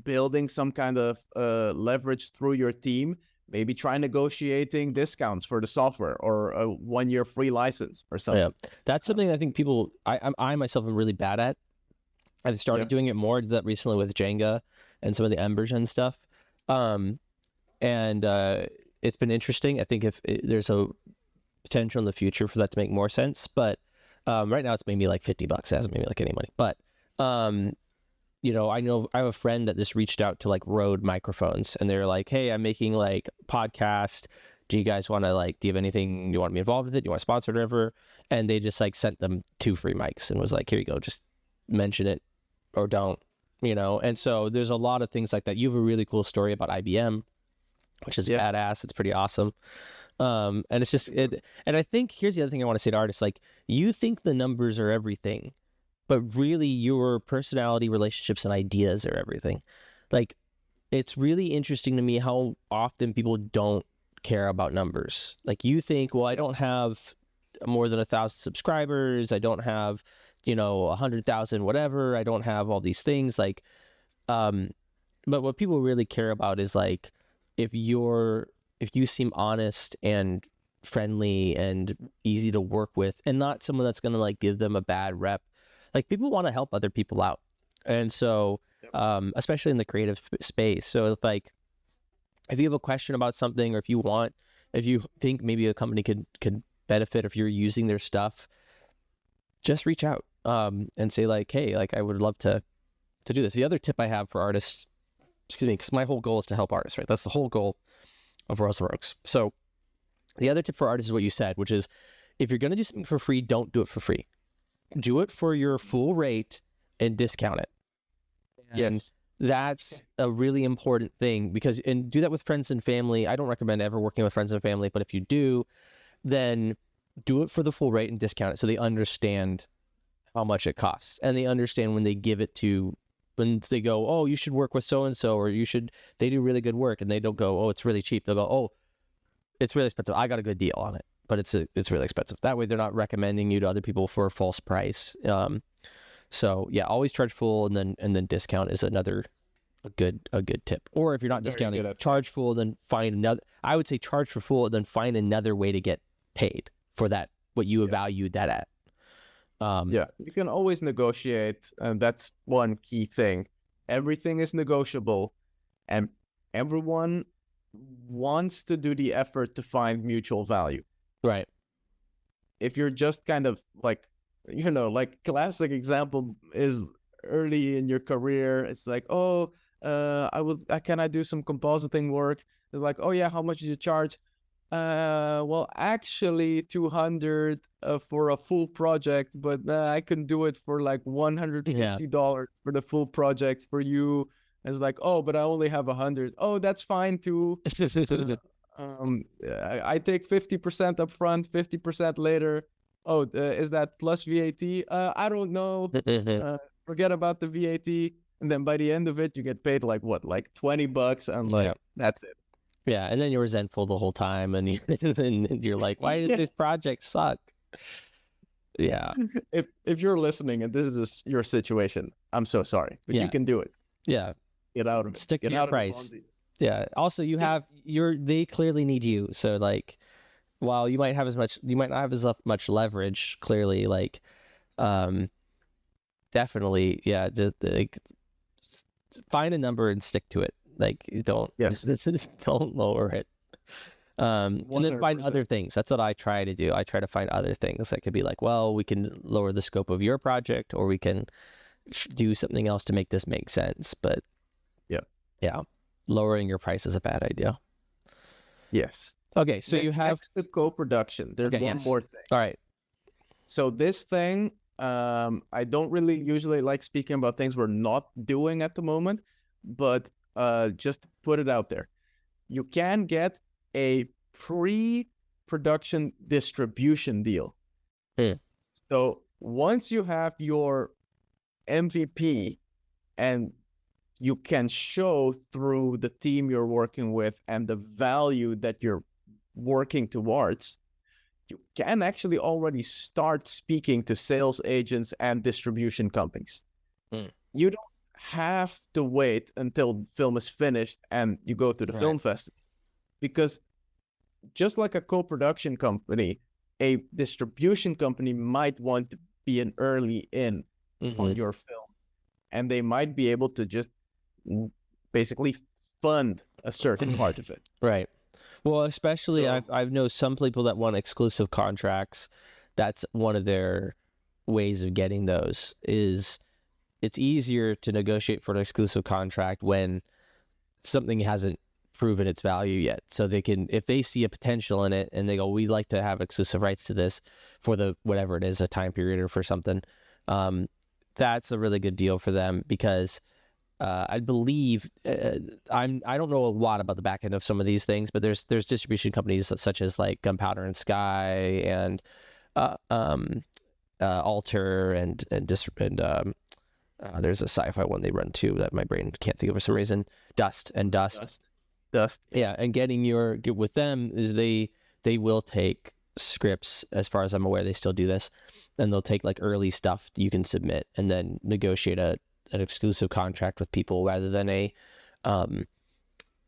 building some kind of leverage through your team, maybe try negotiating discounts for the software or a 1-year free license or something. Yeah, that's something I think I myself am really bad at. I've started doing it more. I did that recently with Jenga and some of the Embers and stuff. And it's been interesting. I think there's a potential in the future for that to make more sense. But right now it's made me like $50. It hasn't made me like any money. But I know I have a friend that just reached out to like Rode microphones, and they're like, hey, I'm making like podcast. Do you guys want to do you have anything you want to be involved with it? Do you want to sponsor it or whatever? And they just like sent them 2 free mics and was like, here you go, just mention it or don't, And so there's a lot of things like that. You have a really cool story about IBM, which is badass. It's pretty awesome. And it's just, and I think here's the other thing I want to say to artists, like you think the numbers are everything, but really your personality, relationships, and ideas are everything. Like, it's really interesting to me how often people don't care about numbers. Like you think, well, I don't have more than 1,000 subscribers. I don't have, 100,000, whatever. I don't have all these things. Like, but what people really care about is like, if you seem honest and friendly and easy to work with and not someone that's going to like give them a bad rep. Like people want to help other people out. And so, especially in the creative space. So if you have a question about something, or if you think maybe a company could benefit if you're using their stuff, just reach out, and say like, hey, like I would love to do this. The other tip I have for artists, because my whole goal is to help artists, right? That's the whole goal of Rose Works. So the other tip for artists is what you said, which is if you're going to do something for free, don't do it for free. Do it for your full rate and discount it. And that's a really important thing and do that with friends and family. I don't recommend ever working with friends and family, but if you do, then do it for the full rate and discount it so they understand how much it costs. And they understand when they when they go, oh, you should work with so-and-so, or they do really good work, and they don't go, oh, it's really cheap. They'll go, oh, it's really expensive. I got a good deal on it, but it's really expensive. That way they're not recommending you to other people for a false price. So yeah, always charge full and then discount is another a good tip. Or if you're not Very discounting, good at- charge full, then find another. I would say charge for full, then find another way to get paid for that what you valued that at. Yeah, you can always negotiate, and that's one key thing. Everything is negotiable, and everyone wants to do the effort to find mutual value. Right. If you're just kind of like, like classic example is early in your career, it's like, oh, can I do some compositing work? It's like, oh yeah, how much do you charge? Well, actually 200 for a full project, but I can do it for like $150 for the full project for you. It's like, oh, but I only have 100. Oh, that's fine too. I take 50% up front, 50% later. Oh, is that plus VAT? I don't know. Forget about the VAT. And then by the end of it, you get paid like what, like $20, and like that's it. Yeah, and then you're resentful the whole time, and you're like, why does this project suck? Yeah. If you're listening and this is your situation, I'm so sorry, but you can do it. Yeah. Get out of it. Stick to your price. Yeah. Also, they clearly need you. So like, while you might not have as much leverage, clearly, like, definitely, yeah, just find a number and stick to it. Like, don't lower it. And then find other things. That's what I try to do. I try to find other things that could be like, well, we can lower the scope of your project, or we can do something else to make this make sense. But yeah, lowering your price is a bad idea. Yes. Okay, so you have the co-production. There's one more thing. All right. So this thing, I don't really usually like speaking about things we're not doing at the moment, but just put it out there. You can get a pre-production distribution deal. So once you have your MVP and you can show through the team you're working with and the value that you're working towards, you can actually already start speaking to sales agents and distribution companies. You don't have to wait until the film is finished and you go to the film festival, because just like a co-production company, a distribution company might want to be an early in on your film, and they might be able to just basically fund a certain part of it. Right. Well, especially I've known some people that want exclusive contracts. That's one of their ways of getting those. Is it's easier to negotiate for an exclusive contract when something hasn't proven its value yet. So they can, if they see a potential in it and they go, we'd like to have exclusive rights to this for the whatever it is, a time period or for something, that's a really good deal for them, because I believe I don't know a lot about the back end of some of these things, but there's distribution companies such as like Gunpowder and Sky and Alter and there's a sci-fi one they run too that my brain can't think of for some reason. Dust. Yeah, and getting with them is they will take scripts, as far as I'm aware. They still do this, and they'll take like early stuff you can submit and then negotiate an exclusive contract with people rather than a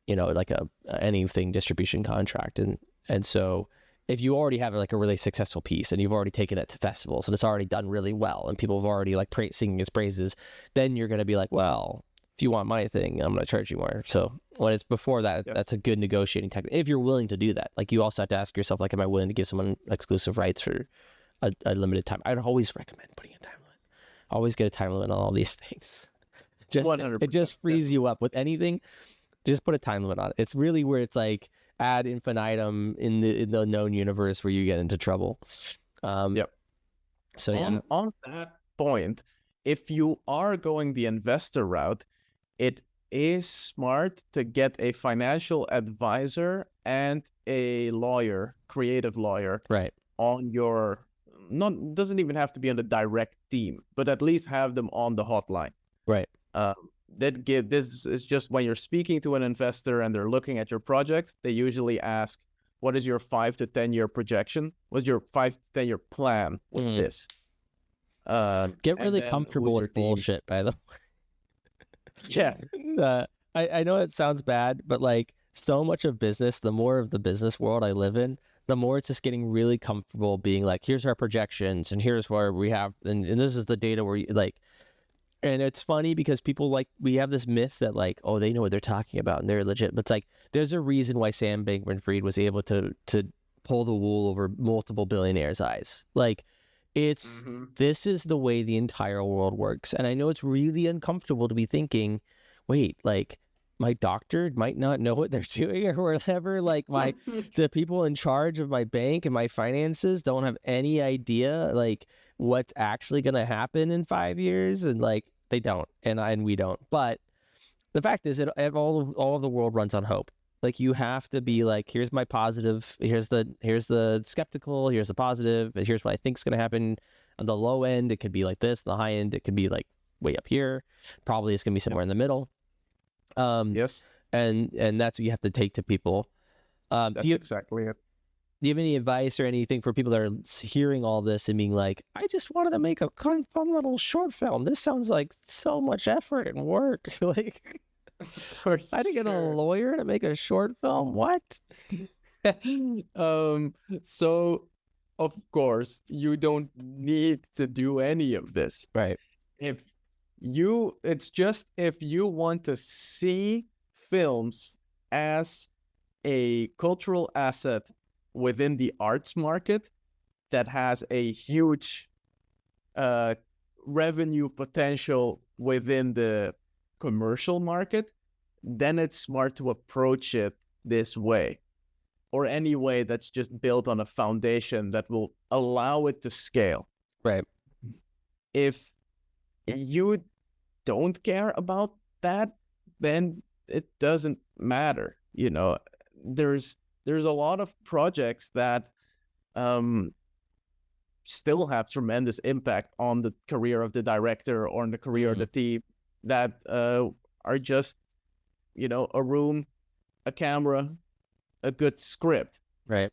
like a anything distribution contract. And so if you already have like a really successful piece and you've already taken it to festivals and it's already done really well and people have already like singing its praises, then you're going to be like, well, if you want my thing, I'm going to charge you more. So when it's before that, that's a good negotiating technique. If you're willing to do that, like you also have to ask yourself, like, am I willing to give someone exclusive rights for a limited time? I'd always recommend putting a time limit. Always get a time limit on all these things. It just frees you up with anything. Just put a time limit on it. It's really where it's like ad infinitum in the known universe where you get into trouble. So on that point, if you are going the investor route, it is smart to get a financial advisor and a lawyer, creative lawyer, right, on your, doesn't even have to be on the direct team, but at least have them on the hotline. Right. This is just when you're speaking to an investor and they're looking at your project, they usually ask, what is your 5 to 10 year projection? What's your 5 to 10 year plan with this? Get really comfortable with bullshit, by the way. Yeah. I know it sounds bad, but like so much of business, the more of the business world I live in, the more it's just getting really comfortable being like, here's our projections and here's where we have, and this is the data where you like, and it's funny because people like, we have this myth that like, oh, they know what they're talking about and they're legit. But it's like, there's a reason why Sam Bankman-Fried was able to pull the wool over multiple billionaires' eyes. Like, it's, this is the way the entire world works. And I know it's really uncomfortable to be thinking, wait, like, my doctor might not know what they're doing or whatever. Like the people in charge of my bank and my finances don't have any idea like what's actually going to happen in 5 years. And like, they don't, and we don't. But the fact is that all of the world runs on hope. Like you have to be like, here's my positive, here's the skeptical, here's the positive, and here's what I think is going to happen. On the low end, it could be like this. On the high end, it could be like way up here. Probably it's going to be somewhere in the middle. Yes. And that's what you have to take to people. That's exactly it. Do you have any advice or anything for people that are hearing all this and being like, I just wanted to make a fun little short film. This sounds like so much effort and work. Like, I had to get a lawyer to make a short film. What? So of course you don't need to do any of this. Right. It's just if you want to see films as a cultural asset within the arts market that has a huge revenue potential within the commercial market, then it's smart to approach it this way, or any way that's just built on a foundation that will allow it to scale. Right. If you don't care about that, then it doesn't matter. You know, there's a lot of projects that still have tremendous impact on the career of the director or on the career of the team that are just, you know, a room, a camera, a good script. Right.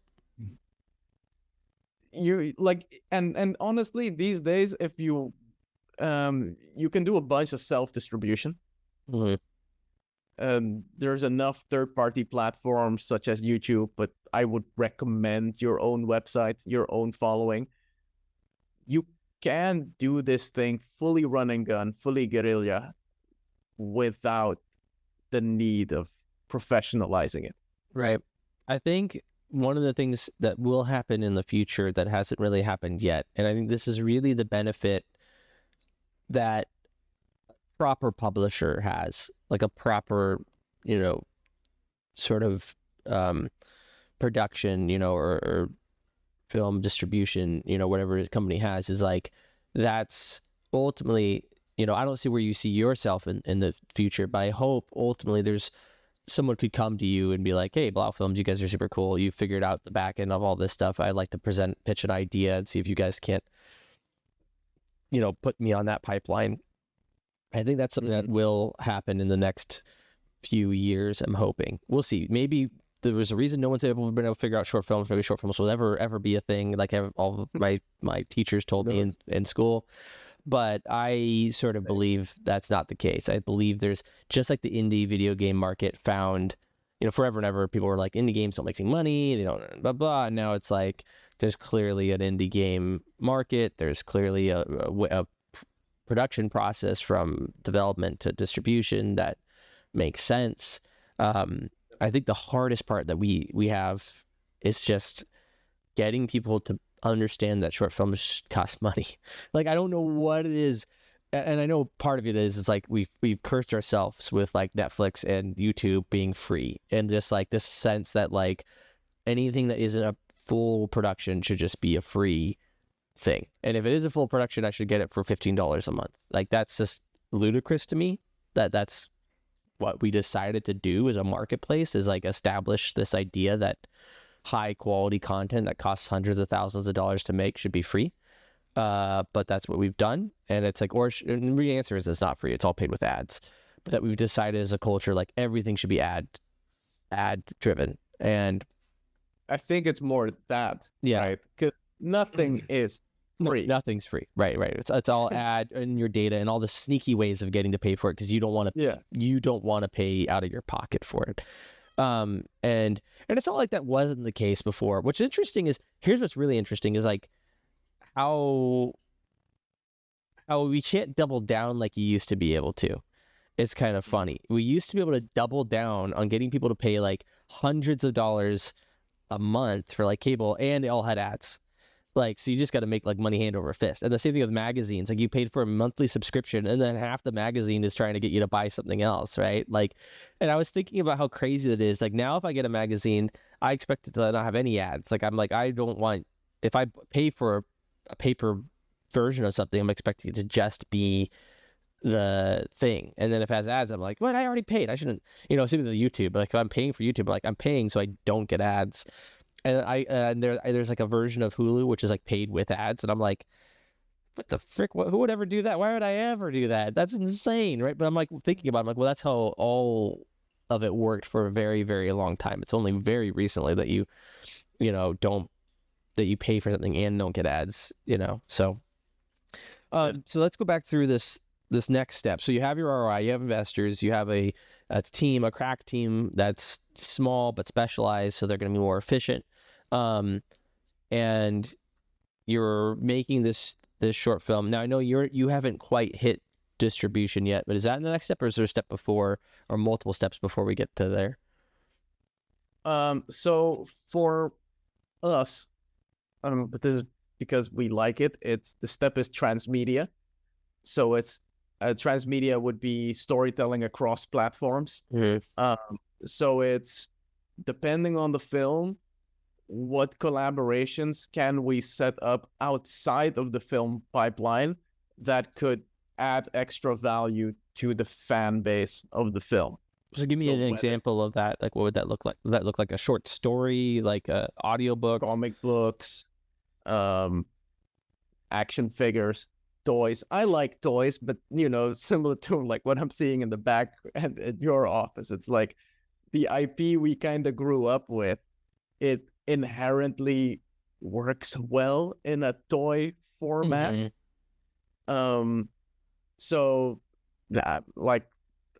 You like, and honestly, these days, if you you can do a bunch of self-distribution. There's enough third-party platforms such as YouTube, but I would recommend your own website, your own following. You can do this thing fully run and gun, fully guerrilla, without the need of professionalizing it. Right. I think one of the things that will happen in the future that hasn't really happened yet, and I think this is really the benefit that proper publisher has, like a proper, you know, sort of production, you know, or film distribution, you know, whatever the company has, is like, that's ultimately, you know, I don't see where you see yourself in the future, but I hope ultimately there's someone could come to you and be like, hey, Blau Films, you guys are super cool. You figured out the back end of all this stuff. I'd like to pitch an idea and see if you guys can't, you know, put me on that pipeline. I think that's something that will happen in the next few years. I'm hoping. We'll see. Maybe there was a reason no one's been able to figure out short films. Maybe short films will ever be a thing. Like all of my teachers told me in school. But I sort of believe that's not the case. I believe there's, just like the indie video game market found, you know, forever and ever, people were like, indie games don't make any money, they don't, blah, blah. And now it's like, there's clearly an indie game market. There's clearly a production process from development to distribution that makes sense. I think the hardest part that we have is just getting people to understand that short films cost money. Like, I don't know what it is, and I know part of it is like we've cursed ourselves with like Netflix and YouTube being free, and just like this sense that like anything that isn't a full production should just be a free thing. And if it is a full production, I should get it for $15 a month. Like, that's just ludicrous to me. That's what we decided to do as a marketplace, is like establish this idea that high quality content that costs hundreds of thousands of dollars to make should be free. But that's what we've done. And it's like, and the answer is it's not free. It's all paid with ads. But that we've decided as a culture, like everything should be ad driven. And I think it's more that, yeah, right? Because nothing is free. Nothing's free. Right. It's all ad and your data and all the sneaky ways of getting to pay for it because you don't want to pay out of your pocket for it. And it's not like that wasn't the case before. What's interesting is here's what's really interesting is like how we can't double down like you used to be able to. It's kind of funny. We used to be able to double down on getting people to pay like hundreds of dollars a month for like cable, and they all had ads. Like, so you just got to make like money hand over fist. And the same thing with magazines. Like, you paid for a monthly subscription, and then half the magazine is trying to get you to buy something else, right? Like, and I was thinking about how crazy that is. Like, now if I get a magazine, I expect it to not have any ads. Like, I'm like, I don't want, if I pay for a paper version of something, I'm expecting it to just be the thing. And then if it has ads, I'm like, what? I already paid. I shouldn't, same with YouTube. Like, if I'm paying for YouTube, like, I'm paying so I don't get ads. And there's like a version of Hulu which is like paid with ads, and I'm like, what the frick? Who would ever do that? Why would I ever do that? That's insane, right? But I'm like thinking about it, I'm like, well, that's how all of it worked for a very, very long time. It's only very recently that you pay for something and don't get ads, So let's go back through this next step. So you have your ROI, you have investors, you have a team, a crack team that's small but specialized, so they're going to be more efficient. And you're making this short film. Now I know you haven't quite hit distribution yet, but is that in the next step, or is there a step before, or multiple steps before we get to there? So for us, but this is because we like it. The step is transmedia. So it's transmedia would be storytelling across platforms. Mm-hmm. So it's depending on the film, what collaborations can we set up outside of the film pipeline that could add extra value to the fan base of the film. So give me an example of that. Like, what would that look like? Would that look like a short story, like a audiobook? Comic books, action figures, toys. I like toys, but similar to like what I'm seeing in the back at your office, it's like the IP we kind of grew up with. It inherently works well in a toy format. Mm-hmm. So that, like,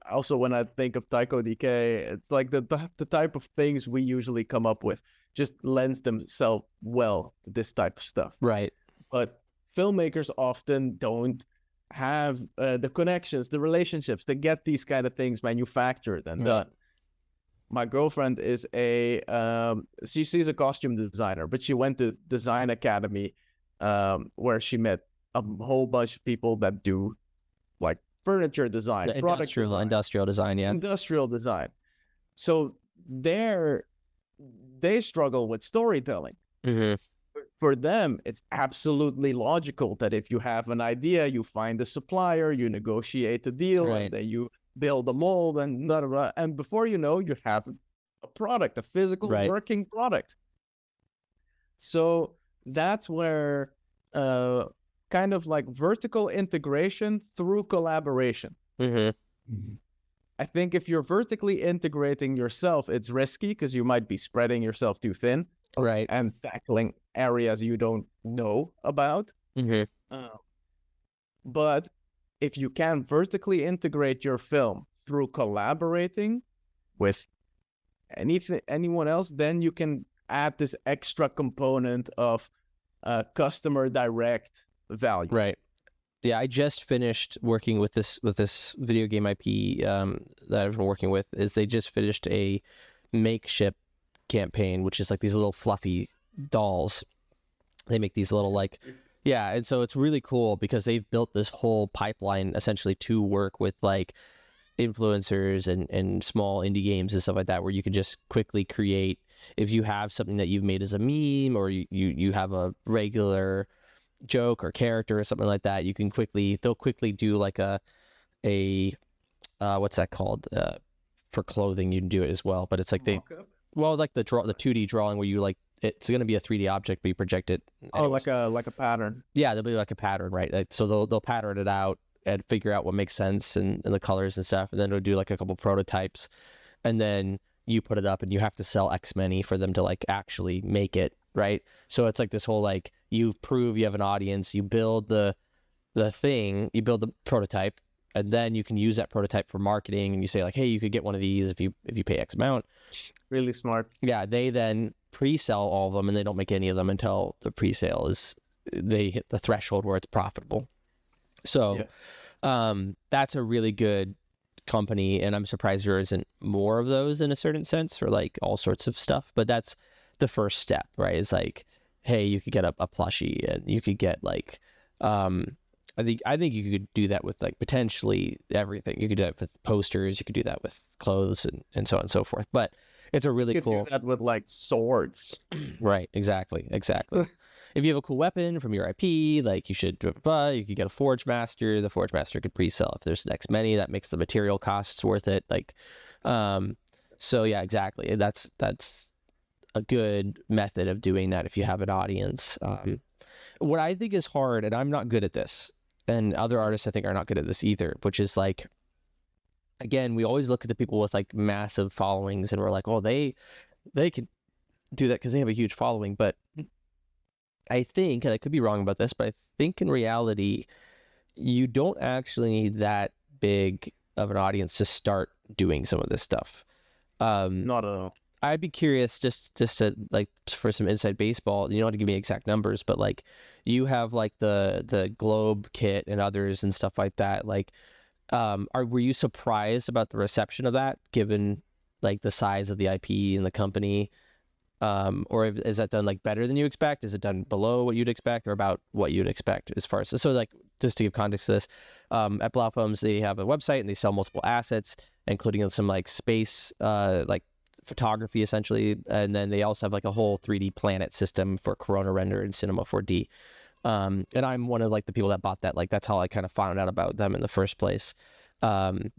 also when I think of Taiko DK, it's like the type of things we usually come up with just lends themselves well to this type of stuff. Right. But filmmakers often don't have the connections, the relationships to get these kind of things manufactured and done. My girlfriend is she's a costume designer, but she went to Design Academy, where she met a whole bunch of people that do like furniture design, industrial design, yeah. Industrial design. So they struggle with storytelling. Mm-hmm. For them, it's absolutely logical that if you have an idea, you find a supplier, you negotiate a deal, right, and then you build a mold, and blah, blah, blah, and before you know, you have a product, a physical working product. So that's where kind of like vertical integration through collaboration. Mm-hmm. I think if you're vertically integrating yourself, it's risky because you might be spreading yourself too thin. Right. And tackling areas you don't know about. Mm-hmm. But if you can vertically integrate your film through collaborating with anyone else, then you can add this extra component of customer direct value. Right. Yeah, I just finished working with this video game IP that I've been working with. They just finished a makeshift campaign, which is like these little fluffy dolls. They make these little and so it's really cool because they've built this whole pipeline essentially to work with like influencers and small indie games and stuff like that, where you can just quickly create, if you have something that you've made as a meme, or you have a regular joke or character or something like that, they'll quickly do like a what's that called, for clothing you can do it as well, but it's like like the 2D drawing where you like, it's going to be a 3D object, but you project it. Anyways. Oh, like a pattern. Yeah, there'll be like a pattern, right? Like, so they'll pattern it out and figure out what makes sense and the colors and stuff, and then they'll do like a couple prototypes, and then you put it up, and you have to sell X many for them to like actually make it, right? So it's like this whole like you prove you have an audience, you build the thing, you build the prototype, and then you can use that prototype for marketing, and you say like, hey, you could get one of these if you pay X amount. Really smart. Yeah, they then pre-sell all of them, and they don't make any of them until the pre-sale they hit the threshold where it's profitable. So that's a really good company, and I'm surprised there isn't more of those in a certain sense for like all sorts of stuff. But that's the first step, right? It's like, hey, you could get a plushie, and you could get like I think you could do that with like potentially everything. You could do that with posters, you could do that with clothes, and so on and so forth. But it's a really You could cool do that with like swords. Right, exactly. If you have a cool weapon from your IP, like you could get a Forge Master. The Forge Master could pre-sell if there's next many. That makes the material costs worth it. Like, so yeah, exactly. That's a good method of doing that if you have an audience. What I think is hard, and I'm not good at this, and other artists I think are not good at this either, which is like, again, we always look at the people with like massive followings, and we're like, oh, they can do that because they have a huge following. But I think, and I could be wrong about this, but I think in reality, you don't actually need that big of an audience to start doing some of this stuff. Not at all. I'd be curious just to like for some inside baseball. You don't have to give me exact numbers, but like you have like the Globe kit and others and stuff like that. Like, were you surprised about the reception of that, given like the size of the IP and the company? Or is that done like better than you expect? Is it done below what you'd expect, or about what you'd expect as far as so like just to give context to this, at Blau Films they have a website and they sell multiple assets, including some like space like photography essentially, and then they also have like a whole 3D planet system for Corona Render and Cinema 4D. And I'm one of like the people that bought that. Like that's how I kind of found out about them in the first place. And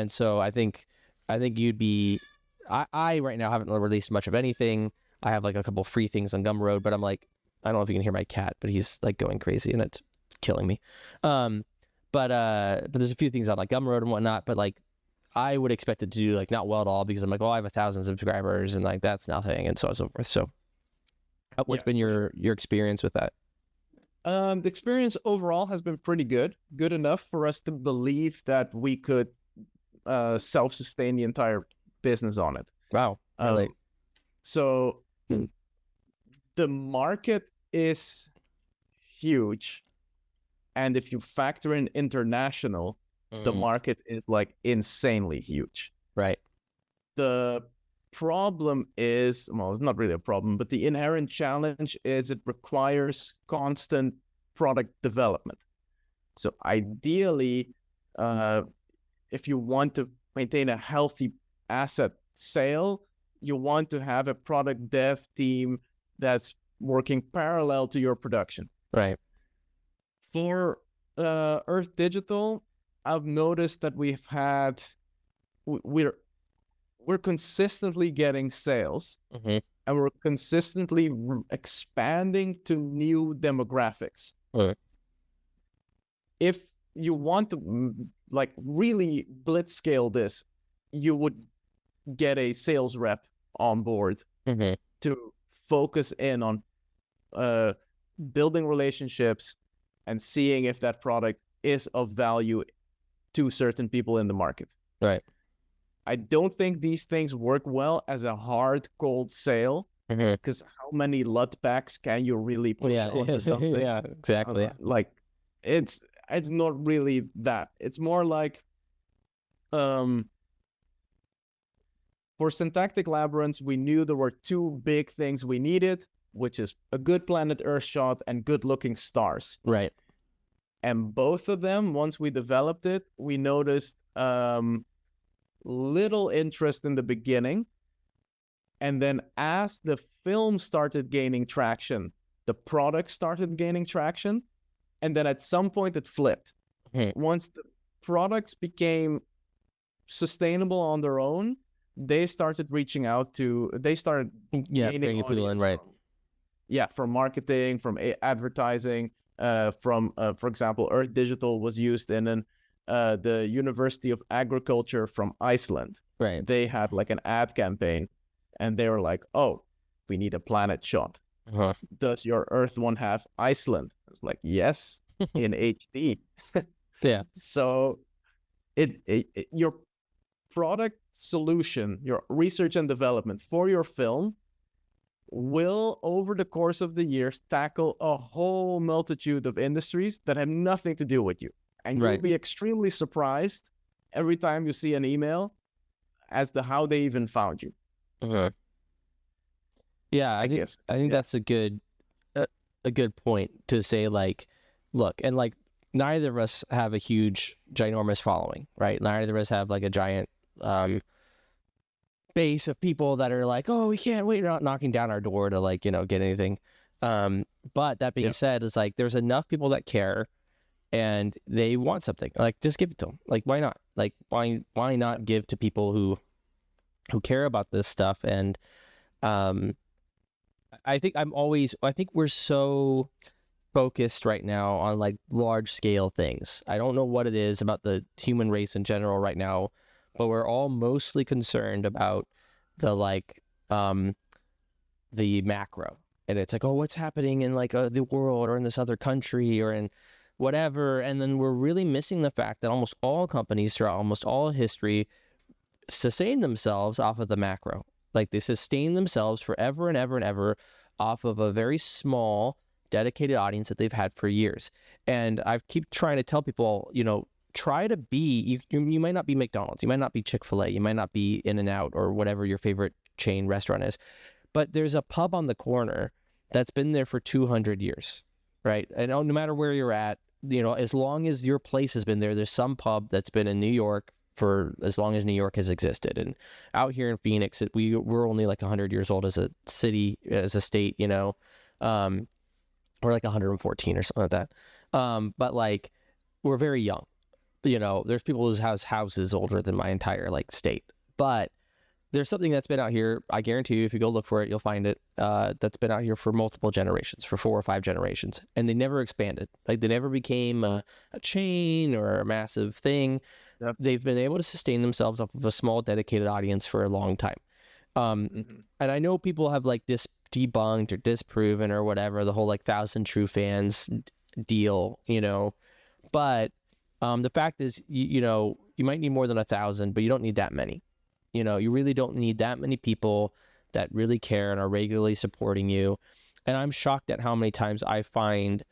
so I think you'd be. I right now haven't released much of anything. I have like a couple free things on Gumroad, but I'm like, I don't know if you can hear my cat, but he's like going crazy and it's killing me. But there's a few things on like Gumroad and whatnot, but like I would expect it to do like not well at all, because I'm like, oh, I have 1,000 subscribers and like that's nothing, and so on and so forth. So what's been your experience with that? The experience overall has been pretty good enough for us to believe that we could self-sustain the entire business on it. Wow. Really? So the market is huge, and if you factor in international, the market is like insanely huge. Right. The problem is, well, it's not really a problem, but the inherent challenge is it requires constant product development. So ideally, if you want to maintain a healthy asset sale, you want to have a product dev team that's working parallel to your production. Right. For Earth Digital, I've noticed that we're consistently getting sales, and we're consistently expanding to new demographics. Right. If you want to like really blitz scale this, you would get a sales rep on board to focus in on building relationships and seeing if that product is of value to certain people in the market. Right. I don't think these things work well as a hard cold sale, because how many LUT packs can you really push onto something? Yeah, exactly. Like it's not really that. It's more like for Syntactic Labyrinths, we knew there were two big things we needed, which is a good planet Earth shot and good looking stars. Right. And both of them, once we developed it, we noticed little interest in the beginning. And then as the film started gaining traction, the product started gaining traction. And then at some point it flipped. Once the products became sustainable on their own, they started reaching out to, they started bringing people in, right? From marketing, from advertising, from, for example, Earth Digital was used in the University of Agriculture from Iceland. Right. They had like an ad campaign, and they were like, oh, we need a planet shot. Uh-huh. Does your Earth one have Iceland? I was like, yes, in HD. Yeah. So your product solution, your research and development for your film will, over the course of the years, tackle a whole multitude of industries that have nothing to do with you. And Right. you'll be extremely surprised every time you see an email as to how they even found you. Uh-huh. Yeah, I guess. I think Yeah. that's a good point to say, like, look, and like neither of us have a huge, ginormous following, right? Neither of us have like a giant base of people that are like, oh, we can't wait, not knocking down our door to like, get anything. But that being Yeah. said, it's like there's enough people that care and they want something. Like, just give it to them. Like, why not? Like, why not give to people who care about this stuff? And I think we're so focused right now on like large scale things. I don't know what it is about the human race in general right now, but we're all mostly concerned about the like the macro. And it's like, oh, what's happening in like the world or in this other country or in whatever. And then we're really missing the fact that almost all companies throughout almost all history sustain themselves off of the macro. Like, they sustain themselves forever and ever and ever off of a very small, dedicated audience that they've had for years. And I keep trying to tell people, try to be, you might not be McDonald's, you might not be Chick-fil-A, you might not be In-N-Out or whatever your favorite chain restaurant is, but there's a pub on the corner that's been there for 200 years, right? And no matter where you're at, as long as your place has been there, there's some pub that's been in New York for as long as New York has existed. And out here in Phoenix, we're only like 100 years old as a city, as a state, we're like 114 or something like that. But like, we're very young. There's people whose houses older than my entire like state. But there's something that's been out here, I guarantee you, if you go look for it, you'll find it, that's been out here for multiple generations, for 4 or 5 generations. And they never expanded. Like, they never became a chain or a massive thing. Yep. They've been able to sustain themselves off of a small, dedicated audience for a long time. And I know people have like debunked or disproven or whatever, the whole like 1,000 true fans deal, but the fact is, you might need more than 1,000, but you don't need that many. You really don't need that many people that really care and are regularly supporting you. And I'm shocked at how many times I find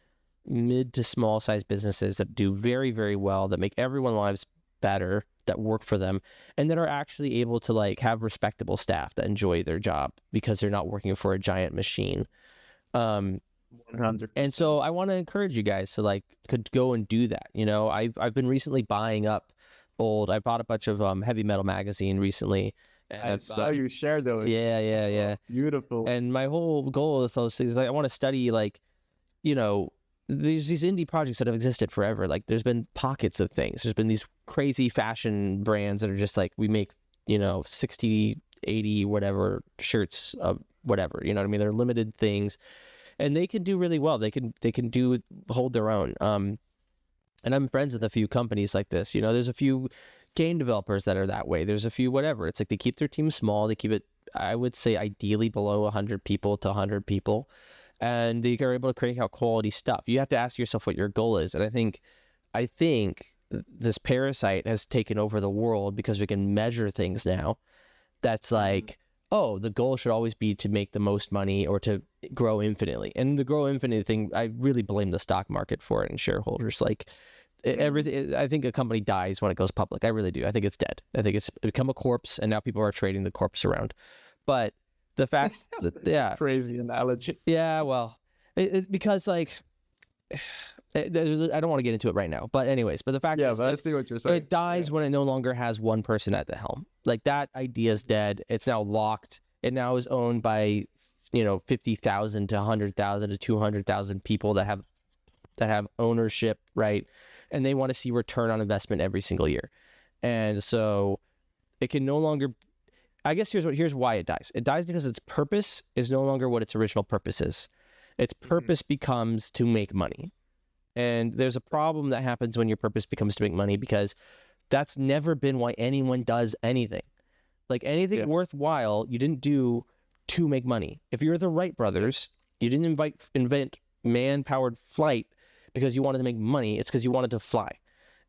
mid to small size businesses that do very, very well, that make everyone's lives better, that work for them, and that are actually able to like have respectable staff that enjoy their job because they're not working for a giant machine. 100%. And so I want to encourage you guys to like could go and do that. I've been recently buying up I bought a bunch of heavy metal magazine recently. And I saw you share those. Yeah. Beautiful. And my whole goal with those things is I want to study like, there's these indie projects that have existed forever. Like, there's been pockets of things. There's been these crazy fashion brands that are just like, we make, 60, 80, whatever shirts of whatever, you know what I mean? They're limited things and they can do really well. They can hold their own. And I'm friends with a few companies like this. There's a few game developers that are that way. There's a few whatever. It's like they keep their team small. They keep it, I would say, ideally below 100 people to 100 people. And they are able to create out quality stuff. You have to ask yourself what your goal is. And I think this parasite has taken over the world because we can measure things now. That's like, oh, the goal should always be to make the most money or to grow infinitely. And the grow infinite thing, I really blame the stock market for it and shareholders. Like, everything, I think a company dies when it goes public. I really do. I think it's dead. I think it's become a corpse, and now people are trading the corpse around. But the fact that, yeah, Crazy analogy. yeah, well, because like, I don't want to get into it right now. But anyways, but the fact is, but I see what you're saying. it dies when it no longer has one person at the helm. Like, that idea is dead. It's now locked. It now is owned by 50,000 to 100,000 to 200,000 people that have ownership, right? And they want to see return on investment every single year. And so it can no longer, I guess here's why it dies. It dies because its purpose is no longer what its original purpose is. Its purpose becomes to make money. And there's a problem that happens when your purpose becomes to make money, because that's never been why anyone does anything. Like, anything worthwhile, you didn't do to make money. If you're the Wright brothers, You didn't invent man-powered flight because you wanted to make money. It's because you wanted to fly.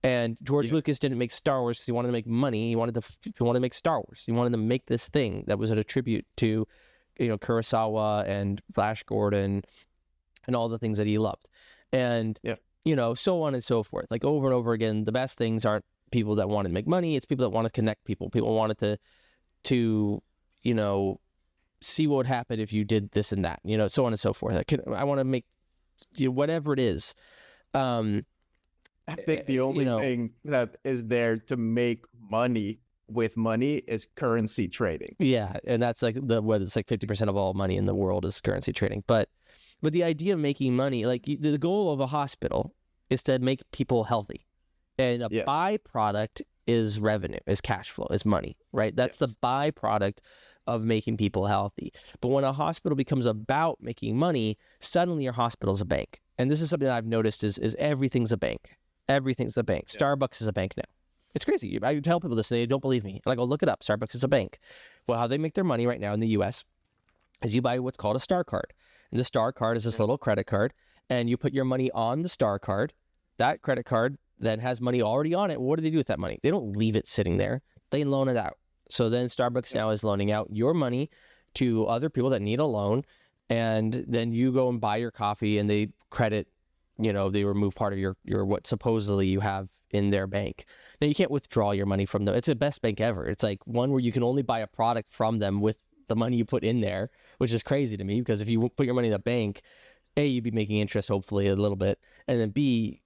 And George Lucas didn't make Star Wars because he wanted to make money. He wanted to make Star Wars. He wanted to make this thing that was a tribute to, Kurosawa and Flash Gordon and all the things that he loved. And, so on and so forth. Like over and over again, the best things aren't people that want to make money. It's people that want to connect people. People wanted to see what would happen if you did this and that, so on and so forth. I want to make, whatever it is. I think the only thing that is there to make money with money is currency trading. Yeah, and that's like it's like 50% of all money in the world is currency trading. But the idea of making money, like the goal of a hospital is to make people healthy. And a byproduct is revenue, is cash flow, is money, right? That's the byproduct of making people healthy. But when a hospital becomes about making money, suddenly your hospital's a bank. And this is something that I've noticed is everything's a bank. Everything's a bank. Starbucks is a bank now. It's crazy. I tell people this and they don't believe me. And I go, look it up. Starbucks is a bank. Well, how they make their money right now in the US is you buy what's called a Star Card. And the Star Card is this little credit card. And you put your money on the Star Card. That credit card then has money already on it. What do they do with that money? They don't leave it sitting there. They loan it out. So then Starbucks now is loaning out your money to other people that need a loan. And then you go and buy your coffee and they credit, they remove part of your what supposedly you have in their bank. Now you can't withdraw your money from them. It's the best bank ever. It's like one where you can only buy a product from them with the money you put in there, which is crazy to me because if you put your money in a bank, A, you'd be making interest hopefully a little bit, and then B,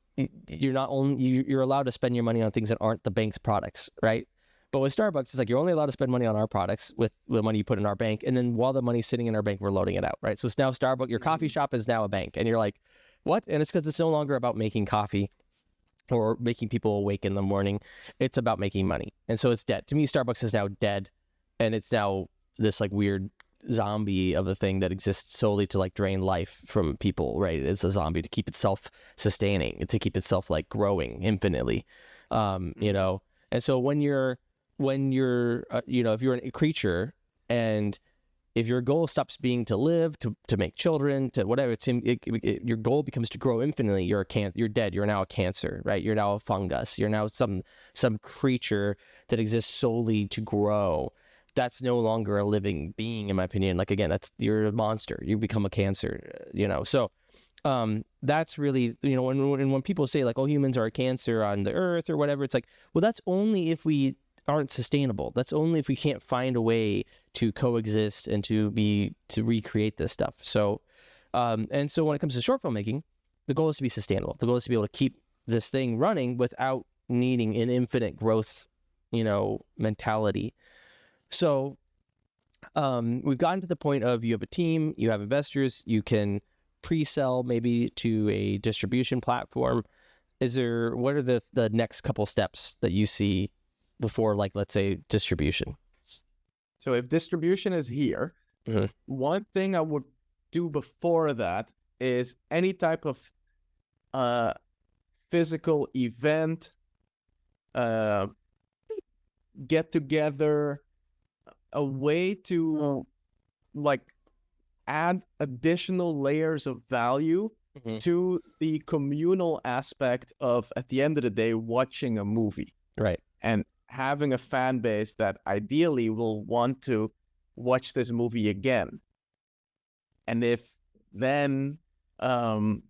you're allowed to spend your money on things that aren't the bank's products, right? But with Starbucks, it's like you're only allowed to spend money on our products with the money you put in our bank, and then while the money's sitting in our bank, we're loading it out, right? So it's now Starbucks, your coffee shop is now a bank, and you're like, what? And it's because it's no longer about making coffee or making people awake in the morning. It's about making money. And so it's dead. To me, Starbucks is now dead. And it's now this like weird zombie of a thing that exists solely to like drain life from people, right? It's a zombie to keep itself sustaining, to keep itself like growing infinitely. And so when you're if you're a creature and if your goal stops being to live, to make children, to whatever, your goal becomes to grow infinitely. You're dead. You're now a cancer, right? You're now a fungus. You're now some creature that exists solely to grow. That's no longer a living being, in my opinion. Like again, you're a monster. You become a cancer. So that's really when people say like, oh, humans are a cancer on the earth or whatever. It's like, well, that's only if we aren't sustainable. That's only if we can't find a way to coexist and to recreate this stuff. So and so when it comes to short film making, the goal is to be sustainable. The goal is to be able to keep this thing running without needing an infinite growth mentality. So we've gotten to the point of you have a team, you have investors, you can pre-sell maybe to a distribution platform. What are the next couple steps that you see before, like, let's say, distribution? So if distribution is here, one thing I would do before that is any type of physical event, get together, a way to like add additional layers of value to the communal aspect of, at the end of the day, watching a movie. Right. And having a fan base that ideally will want to watch this movie again. And if then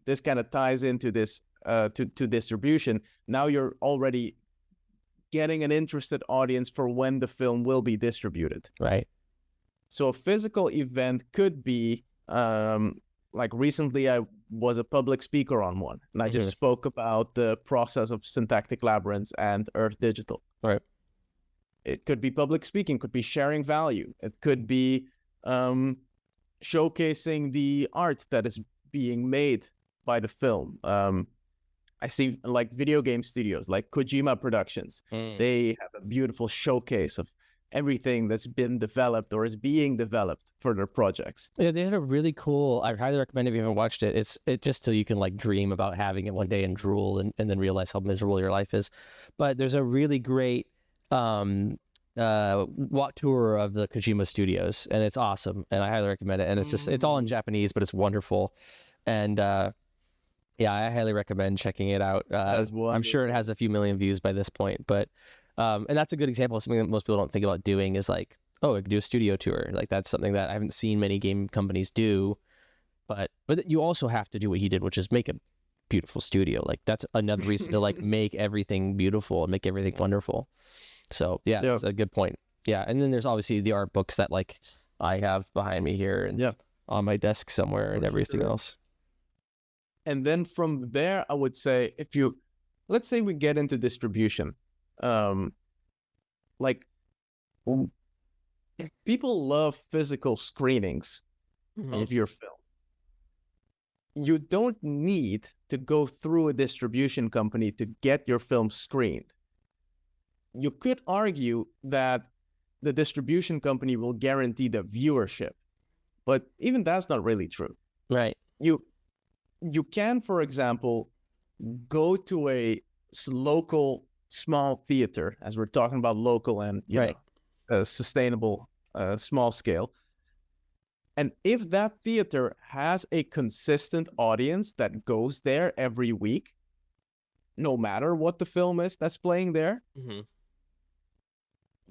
this kind of ties into this to distribution, now you're already getting an interested audience for when the film will be distributed. Right. So a physical event could be, like recently I was a public speaker on one, and I just spoke about the process of Syntactic Labyrinths and Earth Digital. Right. It could be public speaking, could be sharing value. It could be showcasing the art that is being made by the film. I see like video game studios like Kojima Productions. They have a beautiful showcase of everything that's been developed or is being developed for their projects. Yeah, they had a really cool, I highly recommend if you haven't watched it. It's just so you can like dream about having it one day and drool and then realize how miserable your life is. But there's a really great walk tour of the Kojima Studios, and it's awesome, and I highly recommend it. And it's all in Japanese, but it's wonderful, and yeah, I highly recommend checking it out. I'm sure it has a few million views by this point, but and that's a good example of something that most people don't think about doing is like, oh, I could do a studio tour. Like that's something that I haven't seen many game companies do, but you also have to do what he did, which is make a beautiful studio. Like that's another reason to like make everything beautiful and make everything wonderful. So yeah, that's a good point. Yeah, and then there's obviously the art books that like I have behind me here and on my desk somewhere and everything else. And then from there, I would say let's say we get into distribution, like people love physical screenings of your film. You don't need to go through a distribution company to get your film screened. You could argue that the distribution company will guarantee the viewership, but even that's not really true. Right. You can, for example, go to a local small theater, as we're talking about local and sustainable small scale. And if that theater has a consistent audience that goes there every week, no matter what the film is that's playing there,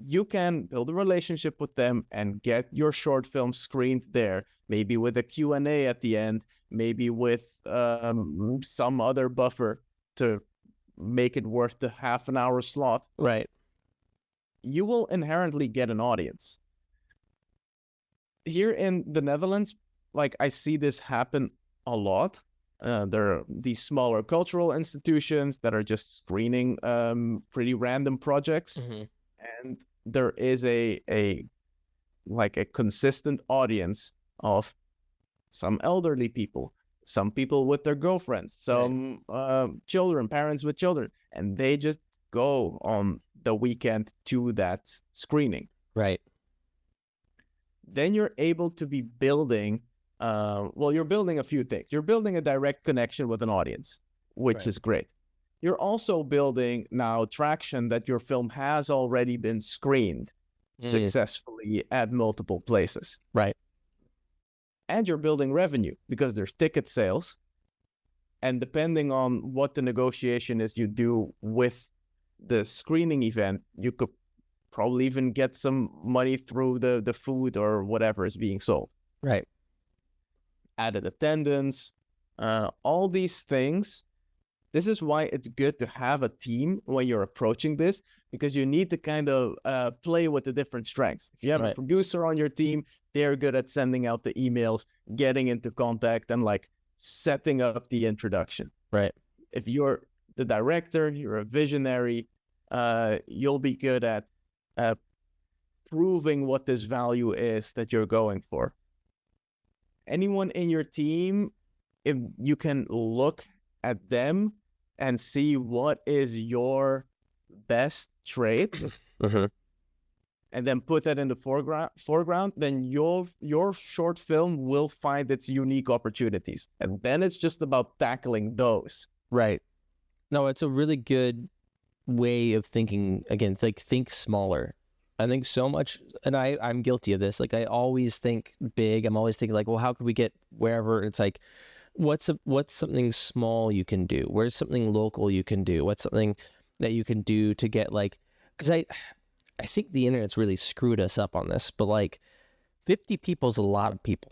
you can build a relationship with them and get your short film screened there, maybe with a Q&A at the end, maybe with some other buffer to make it worth the half-an-hour slot. Right. You will inherently get an audience. Here in the Netherlands, like I see this happen a lot. There are these smaller cultural institutions that are just screening pretty random projects. And there is a consistent audience of some elderly people, some people with their girlfriends, some children, parents with children, and they just go on the weekend to that screening. Right. Then you're able to be building, you're building a few things. You're building a direct connection with an audience, which is great. You're also building now traction that your film has already been screened successfully at multiple places. Right. And you're building revenue because there's ticket sales. And depending on what the negotiation is you do with the screening event, you could probably even get some money through the food or whatever is being sold. Right. Added attendance, all these things. This is why it's good to have a team when you're approaching this, because you need to kind of play with the different strengths. If you have a producer on your team, they're good at sending out the emails, getting into contact, and like setting up the introduction. Right. If you're the director, you're a visionary, you'll be good at proving what this value is that you're going for. Anyone in your team, if you can look at them and see what is your best trait, and then put that in the foreground, then your short film will find its unique opportunities. And then it's just about tackling those. Right. No, it's a really good way of thinking. Again, think smaller. I think so much, and I'm guilty of this. Like I always think big. I'm always thinking like, well, how could we get wherever? It's like, what's something small you can do? Where's something local you can do? What's something that you can do to get like, because I think the internet's really screwed us up on this, but like 50 people is a lot of people.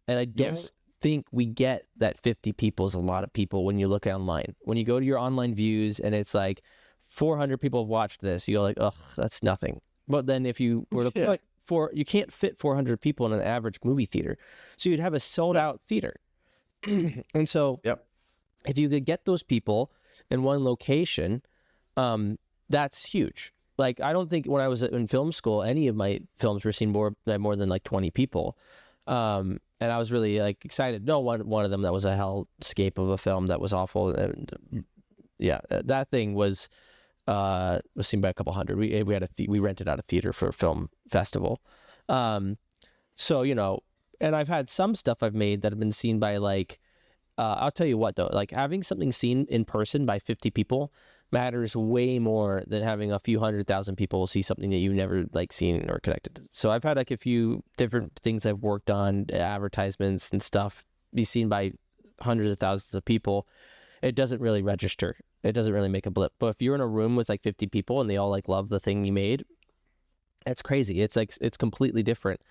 And I don't think we get that 50 people is a lot of people when you look online. When you go to your online views and it's like 400 people have watched this, you're like, ugh, that's nothing. But then if you were to put you can't fit 400 people in an average movie theater. So you'd have a sold out theater. And so if you could get those people in one location, that's huge. Like, I don't think when I was in film school, any of my films were seen more than like 20 people. And I was really like excited. No, one of them that was a hellscape of a film that was awful. And that thing was seen by a couple hundred. We rented out a theater for a film festival. So, you know, and I've had some stuff I've made that have been seen by like, I'll tell you what though, like having something seen in person by 50 people, matters way more than having a few 100,000 people see something that you've never like seen or connected to. So I've had like a few different things I've worked on, advertisements and stuff, be seen by hundreds of thousands of people. It doesn't really register. It doesn't really make a blip. But if you're in a room with like 50 people and they all like love the thing you made, it's crazy. It's like, it's completely different.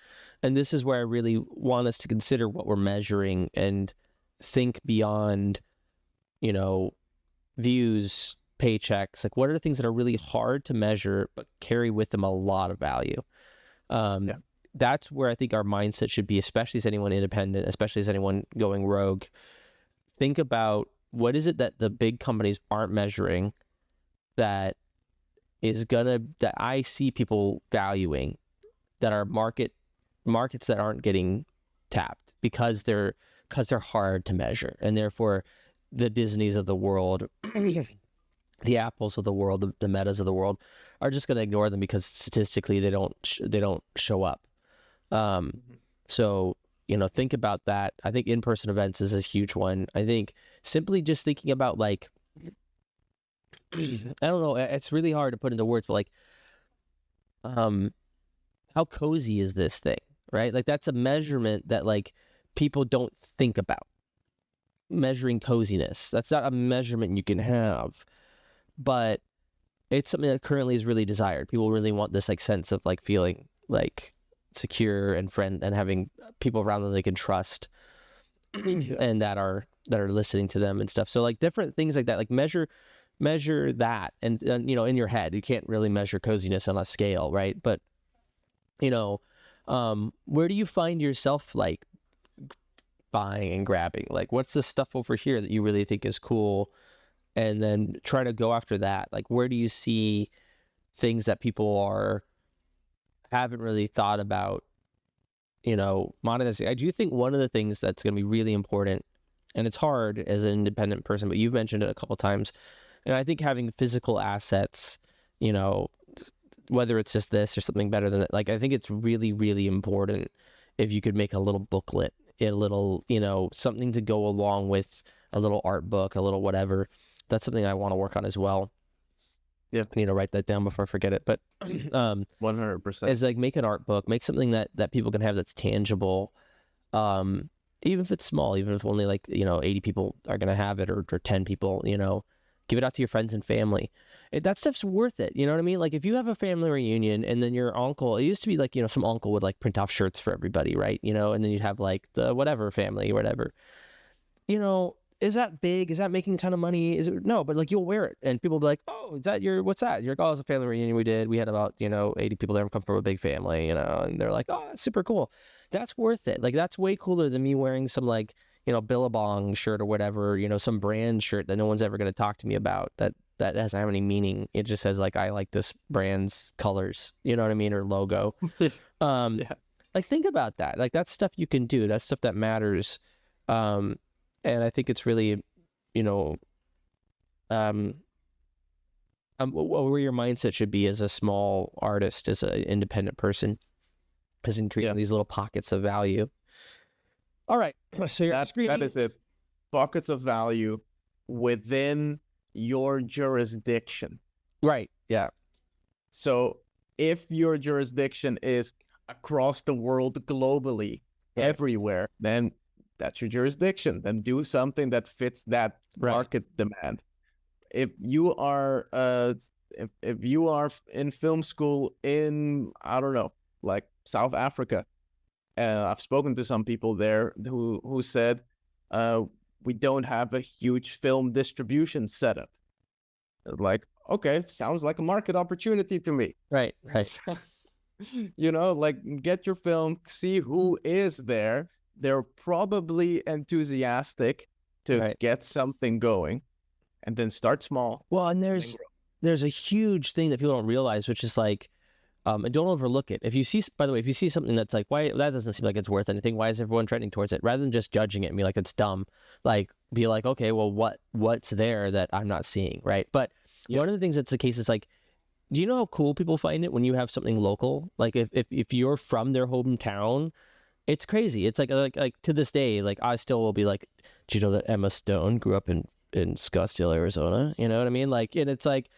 And this is where I really want us to consider what we're measuring and think beyond, you know, views, paychecks. Like, what are the things that are really hard to measure but carry with them a lot of value? That's where I think our mindset should be, especially as anyone independent, especially as anyone going rogue. Think about what is it that the big companies aren't measuring that I see people valuing, that are markets that aren't getting tapped because they're hard to measure, and therefore the Disneys of the world, the Apples of the world, the Metas of the world are just going to ignore them because statistically they don't show up. So, you know, think about that. I think in-person events is a huge one. I think simply just thinking about like, I don't know, it's really hard to put into words, but like, how cozy is this thing, right? Like that's a measurement that like people don't think about. Measuring coziness. That's not a measurement you can have, but it's something that currently is really desired. People really want this like sense of like feeling like secure and friend and having people around them they can trust and that are listening to them and stuff. So like different things like that, like measure that and you know, in your head. You can't really measure coziness on a scale, right? But you know, where do you find yourself like buying and grabbing? Like what's the stuff over here that you really think is cool? And then try to go after that. Like where do you see things that people haven't really thought about, you know, monetizing? I do think one of the things that's going to be really important, and it's hard as an independent person, but you've mentioned it a couple times, and I think having physical assets, you know, whether it's just this or something better than it, like I think it's really, really important if you could make a little booklet, a little, you know, something to go along with a little art book, a little whatever. That's something I want to work on as well. Yeah, I need to write that down before I forget it. But 100% is like make an art book, make something that people can have that's tangible. Even if it's small, even if only like, you know, 80 people are going to have it or 10 people, you know, give it out to your friends and family. That stuff's worth it. You know what I mean? Like if you have a family reunion and then your uncle, it used to be like, you know, some uncle would like print off shirts for everybody, right? You know, and then you'd have like the whatever family, whatever, you know. Is that big? Is that making a ton of money? Is it? No, but like you'll wear it and people will be like, oh, is that what's that? You're like, oh, it's a family reunion we did. We had about, you know, 80 people there, come from a big family, you know, and they're like, oh, that's super cool. That's worth it. Like that's way cooler than me wearing some like, you know, Billabong shirt or whatever, you know, some brand shirt that no one's ever going to talk to me about that doesn't have any meaning. It just says like, I like this brand's colors, you know what I mean? Or logo. Yeah. Like think about that. Like that's stuff you can do. That's stuff that matters. And I think it's really, you know, where your mindset should be as a small artist, as an independent person, is in creating these little pockets of value. All right. So you're that is it. Pockets of value within your jurisdiction. Right. Yeah. So if your jurisdiction is across the world globally, everywhere, then that's your jurisdiction. Then do something that fits that market demand. If you are if you are in film school in, I don't know, like South Africa, I've spoken to some people there who said we don't have a huge film distribution setup. Like, okay, sounds like a market opportunity to me. Right. You know, like get your film, see who is there. They're probably enthusiastic to get something going, and then start small. Well, and there's a huge thing that people don't realize, which is like, and don't overlook it. If you see, by the way, if you see something that's like, why that doesn't seem like it's worth anything, why is everyone trending towards it? Rather than just judging it and be like, it's dumb, like be like, okay, well, what's there that I'm not seeing, right? But one of the things that's the case is like, do you know how cool people find it when you have something local? Like if you're from their hometown, it's crazy. It's like to this day, like I still will be like, do you know that Emma Stone grew up in in Scottsdale, Arizona. You know what I mean? Like, and it's like,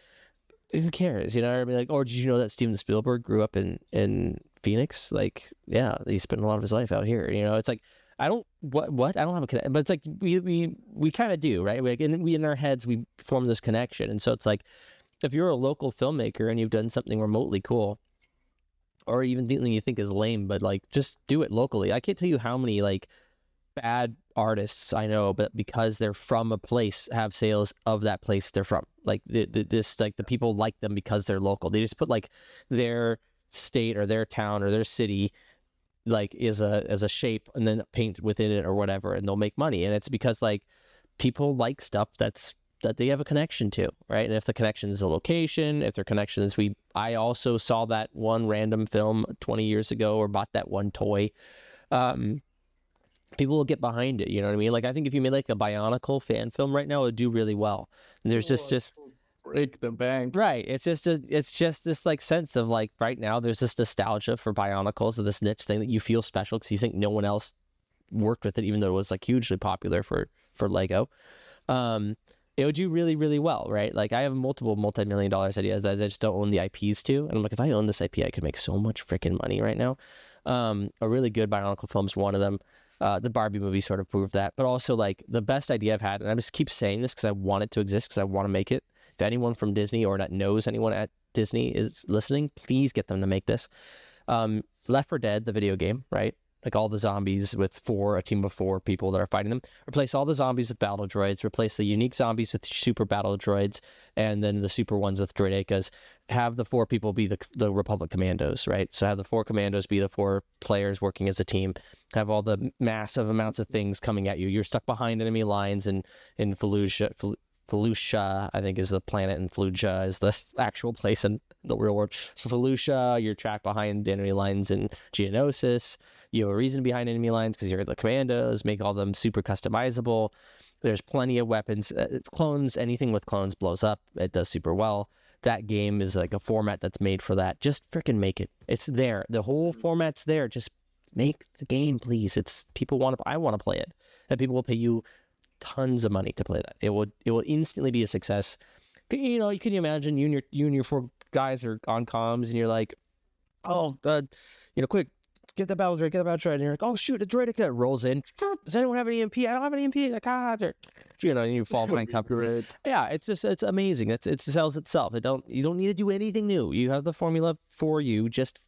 who cares? You know what I mean? Like, or did you know that Steven Spielberg grew up in Phoenix? Like, yeah, he spent a lot of his life out here. You know, it's like, I don't what I don't have a connection, but it's like we kind of do, right? Like, and we in our heads we form this connection, and so it's like, if you're a local filmmaker and you've done something remotely cool, or even something you think is lame, but like just do it locally. I can't tell you how many like bad artists I know, but because they're from a place, have sales of that place they're from. Like this, like the people like them because they're local. They just put like their state or their town or their city like as a shape and then paint within it or whatever, and they'll make money. And it's because like people like stuff that they have a connection to, right? And if the connection is a location, if their connection is I also saw that one random film 20 years ago or bought that one toy. People will get behind it, you know what I mean? Like, I think if you made like a Bionicle fan film right now, it would do really well. And there's just break the bank. right. It's just this like sense of like right now there's this nostalgia for Bionicles, of this niche thing that you feel special because you think no one else worked with it, even though it was like hugely popular for Lego. It would do really, really well, right? Like, I have multiple multi-million dollars ideas that I just don't own the IPs to. And I'm like, if I own this IP, I could make so much freaking money right now. A really good Bionicle film is one of them. The Barbie movie sort of proved that. But also, like, the best idea I've had, and I just keep saying this because I want it to exist, because I want to make it. If anyone from Disney or that knows anyone at Disney is listening, please get them to make this. Left 4 Dead, the video game, right? Like all the zombies with a team of 4 people that are fighting them. Replace all the zombies with battle droids. Replace the unique zombies with super battle droids, and then the super ones with droidekas. Have the 4 people be the Republic commandos, right? So have the 4 commandos be the 4 players working as a team. Have all the massive amounts of things coming at you. You're stuck behind enemy lines in Fallujah. Felucia, I think, is the planet, and Fallujah is the actual place in the real world. So Felucia, you're trapped behind enemy lines in Geonosis. You have a reason behind enemy lines because you're the commandos. Make all them super customizable. There's plenty of weapons. Clones, anything with clones blows up. It does super well. That game is like a format that's made for that. Just freaking make it. It's there. The whole format's there. Just make the game, please. I want to play it. And people will pay you tons of money to play that. It will instantly be a success. You know, can you imagine you and your 4 guys are on comms and you're like, oh, quick, get the battle droid, and you're like, oh shoot, the droid rolls in. Does anyone have an EMP? I don't have an EMP. Like, and you fall behind cover. Yeah, it's amazing. It sells itself. You don't need to do anything new. You have the formula for you. Just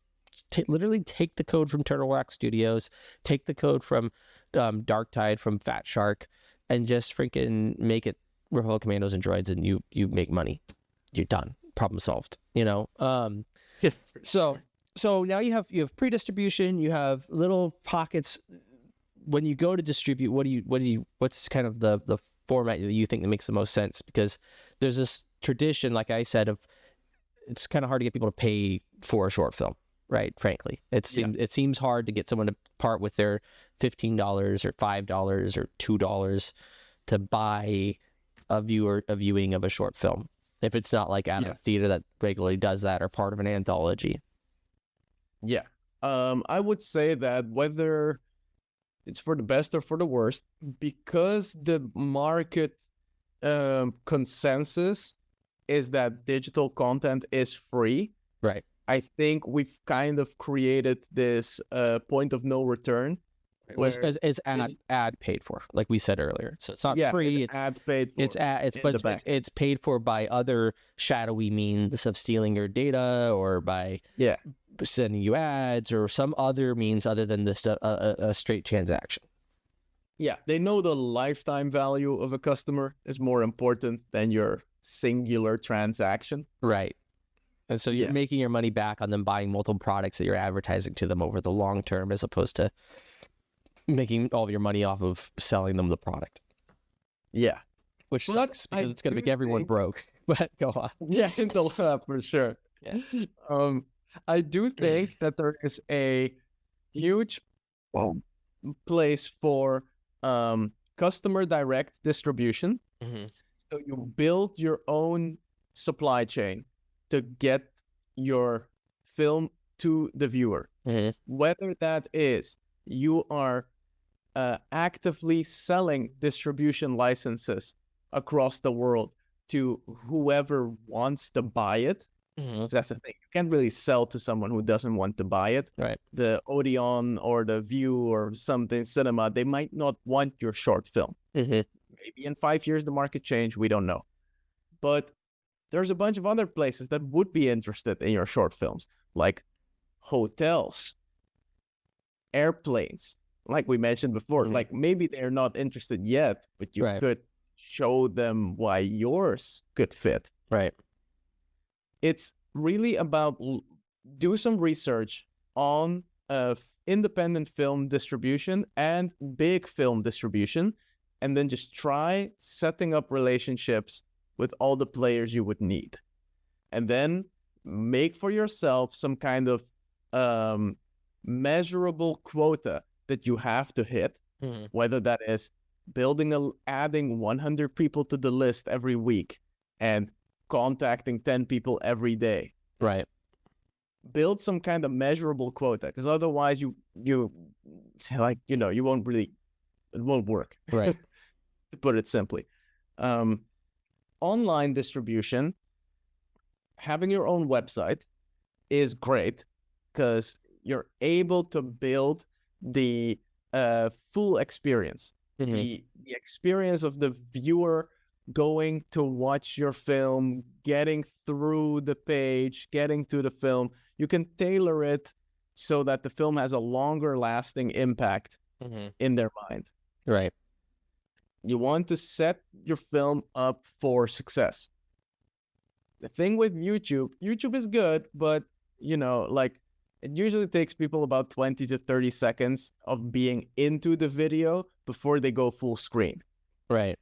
literally take the code from Turtle Rock Studios, take the code from Dark Tide, from Fat Shark, and just freaking make it Republic commandos and droids, and you make money. You're done. Problem solved. You know. So now you have pre-distribution. You have little pockets. When you go to distribute, what's kind of the format that you think that makes the most sense? Because there's this tradition, like I said, of it's kind of hard to get people to pay for a short film. Right, frankly, it seems hard to get someone to part with their $15 or $5 or $2 to buy a viewing of a short film, if it's not like at a theater that regularly does that or part of an anthology. Yeah, I would say that whether it's for the best or for the worst, because the market consensus is that digital content is free. Right. I think we've kind of created this point of no return. It's ad paid for, like we said earlier. So it's not free. It's ad paid for. It's paid for by other shadowy means of stealing your data, or by sending you ads, or some other means other than this a straight transaction. Yeah, they know the lifetime value of a customer is more important than your singular transaction. Right. And so you're making your money back on them buying multiple products that you're advertising to them over the long term, as opposed to making all of your money off of selling them the product. Yeah. Which sucks because it's going to make everyone broke. But go on. Yeah, for sure. Yeah. I do think that there is a huge place for customer direct distribution. Mm-hmm. So you build your own supply chain to get your film to the viewer. Mm-hmm. Whether that is you are actively selling distribution licenses across the world to whoever wants to buy it. Mm-hmm. That's the thing. You can't really sell to someone who doesn't want to buy it. Right. The Odeon or the View or something cinema, they might not want your short film. Mm-hmm. Maybe in 5 years the market change. We don't know. But there's a bunch of other places that would be interested in your short films, like hotels, airplanes, like we mentioned before. Mhm. Like maybe they're not interested yet, but you Right. could show them why yours could fit. Right. It's really about do some research on independent film distribution and big film distribution, and then just try setting up relationships with all the players you would need. And then make for yourself some kind of measurable quota that you have to hit, Mm-hmm. whether that is adding 100 people to the list every week and contacting 10 people every day. Right. Build some kind of measurable quota, because otherwise you like, you know, it won't work. Right. To put it simply. Online distribution, having your own website is great because you're able to build the full experience. Mm-hmm. The experience of the viewer going to watch your film, getting through the page, getting to the film. You can tailor it so that the film has a longer lasting impact Mm-hmm. in their mind. Right. You want to set your film up for success. The thing with YouTube is good, but you know, like it usually takes people about 20 to 30 seconds of being into the video before they go full screen. Right.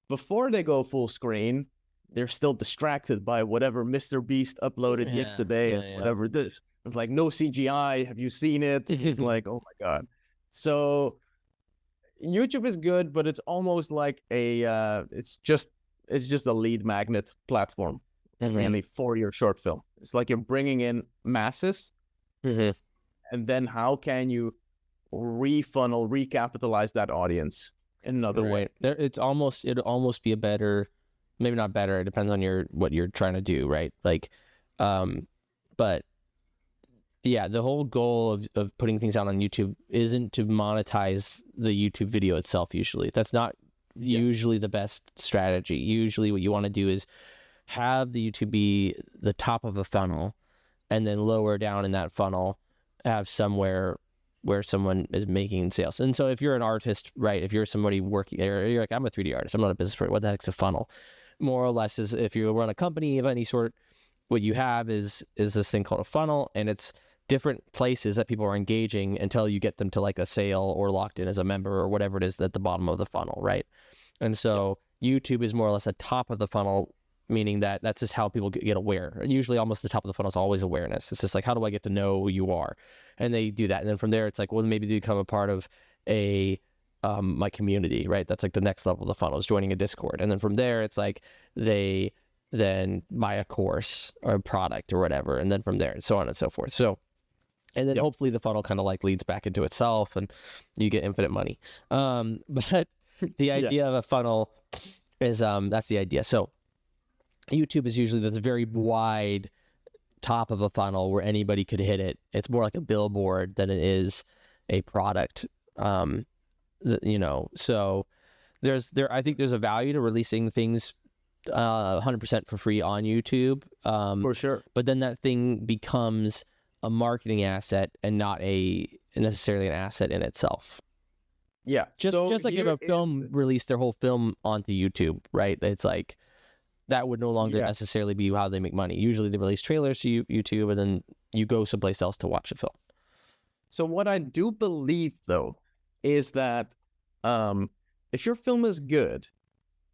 Before they go full screen, they're still distracted by whatever Mr. Beast uploaded yesterday and whatever it is. It's like, no CGI. Have you seen it? It's like, oh my God. So YouTube is good, but it's almost like it's just a lead magnet platform, mainly for your short film. It's like you're bringing in masses, Mm-hmm. and then how can you recapitalize that audience in another way? There, it'd almost be a better, maybe not better. It depends on what you're trying to do, right? Like, but yeah, the whole goal of putting things out on YouTube isn't to monetize the YouTube video itself. Usually, that's not usually the best strategy. Usually, what you want to do is have the YouTube be the top of a funnel, and then lower down in that funnel, have somewhere where someone is making sales. And so if you're an artist, right, if you're somebody working, or you're like, I'm a 3D artist, I'm not a business person, what the heck's a funnel? More or less is if you run a company of any sort, what you have is this thing called a funnel, and it's different places that people are engaging until you get them to like a sale or locked in as a member or whatever it is at the bottom of the funnel, right? And so YouTube is more or less a top of the funnel, meaning that that's just how people get aware. Usually almost the top of the funnel is always awareness. It's just like, how do I get to know who you are? And they do that. And then from there, it's like, well, maybe they become a part of my community, right? That's like the next level of the funnel is joining a Discord. And then from there, it's like they then buy a course or a product or whatever. And then from there, so on and so forth. So, and then hopefully the funnel kind of like leads back into itself and you get infinite money. But the idea of a funnel is, that's the idea. So YouTube is usually the very wide top of a funnel where anybody could hit it. It's more like a billboard than it is a product. You know, so I think there's a value to releasing things 100% for free on YouTube. For sure. But then that thing becomes a marketing asset and not necessarily an asset in itself. Yeah. Just like if a film released their whole film onto YouTube, right? It's like that would no longer necessarily be how they make money. Usually they release trailers to YouTube and then you go someplace else to watch a film. So what I do believe, though, is that if your film is good,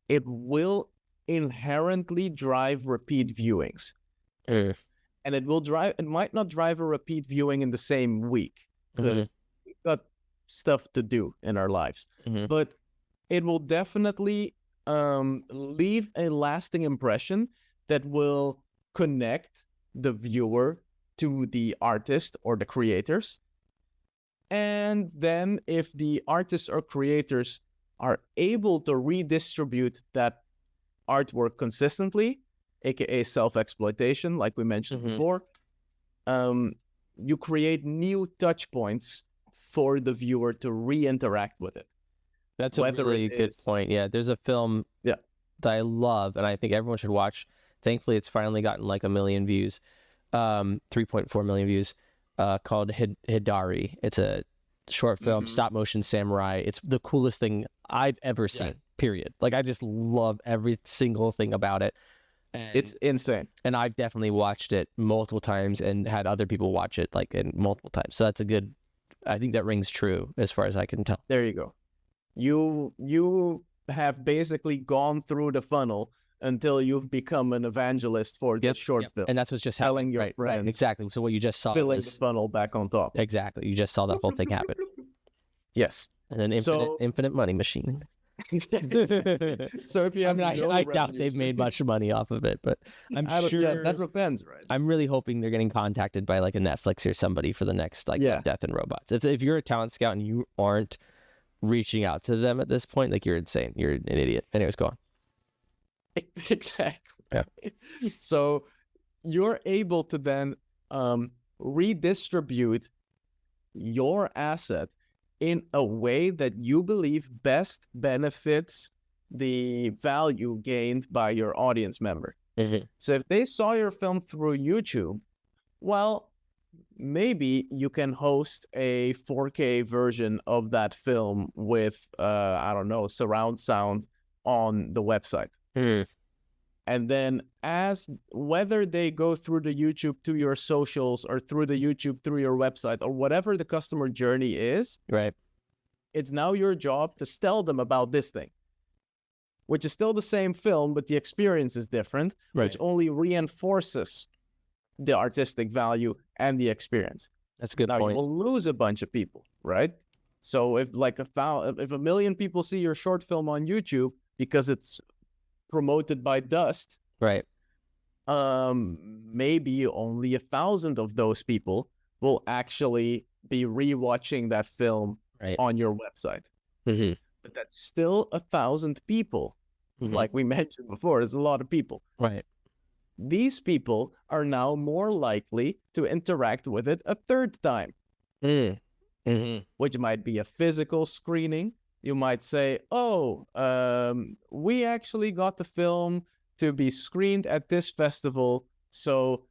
it will inherently drive repeat viewings. And it might not drive a repeat viewing in the same week because we've got stuff to do in our lives. But it will definitely leave a lasting impression that will connect the viewer to the artist or the creators. And then if the artists or creators are able to redistribute that artwork consistently, aka self-exploitation, like we mentioned before, you create new touch points for the viewer to re-interact with it. That's a really good point. Yeah, there's a film that I love, and I think everyone should watch. Thankfully, it's finally gotten like 1 million views, 3.4 million views, called Hidari. It's a short film, stop motion samurai. It's the coolest thing I've ever seen, period. Like, I just love every single thing about it. And it's insane. And I've definitely watched it multiple times and had other people watch it like in multiple times. So that's a good, I think that rings true as far as I can tell. There you go. You have basically gone through the funnel until you've become an evangelist for the short film. And that's what's just telling your friends. Right, exactly. So what you just saw filling the funnel back on top. Exactly. You just saw that whole thing happen. Yes. And then infinite money machine. So if you have, I doubt they've made much money off of it, but I'm sure that depends, right? I'm really hoping they're getting contacted by like a Netflix or somebody for the next Death and Robots. If you're a talent scout and you aren't reaching out to them at this point, like, you're insane. You're an idiot. Anyways, go on. Exactly. Yeah. So you're able to then redistribute your asset in a way that you believe best benefits the value gained by your audience member. So if they saw your film through YouTube, well, maybe you can host a 4K version of that film with, I don't know, surround sound on the website. And then whether they go through the YouTube to your socials or through the YouTube through your website or whatever the customer journey is, right? It's now your job to tell them about this thing, which is still the same film, but the experience is different, which only reinforces the artistic value and the experience. That's a good point. Now, you will lose a bunch of people, right? So if like if 1 million people see your short film on YouTube because it's promoted by Dust, right? Maybe only 1,000 of those people will actually be rewatching that film on your website. But that's still 1,000 people. Like we mentioned before, it's a lot of people. Right. These people are now more likely to interact with it a third time, which might be a physical screening. You might say, oh, we actually got the film to be screened at this festival. So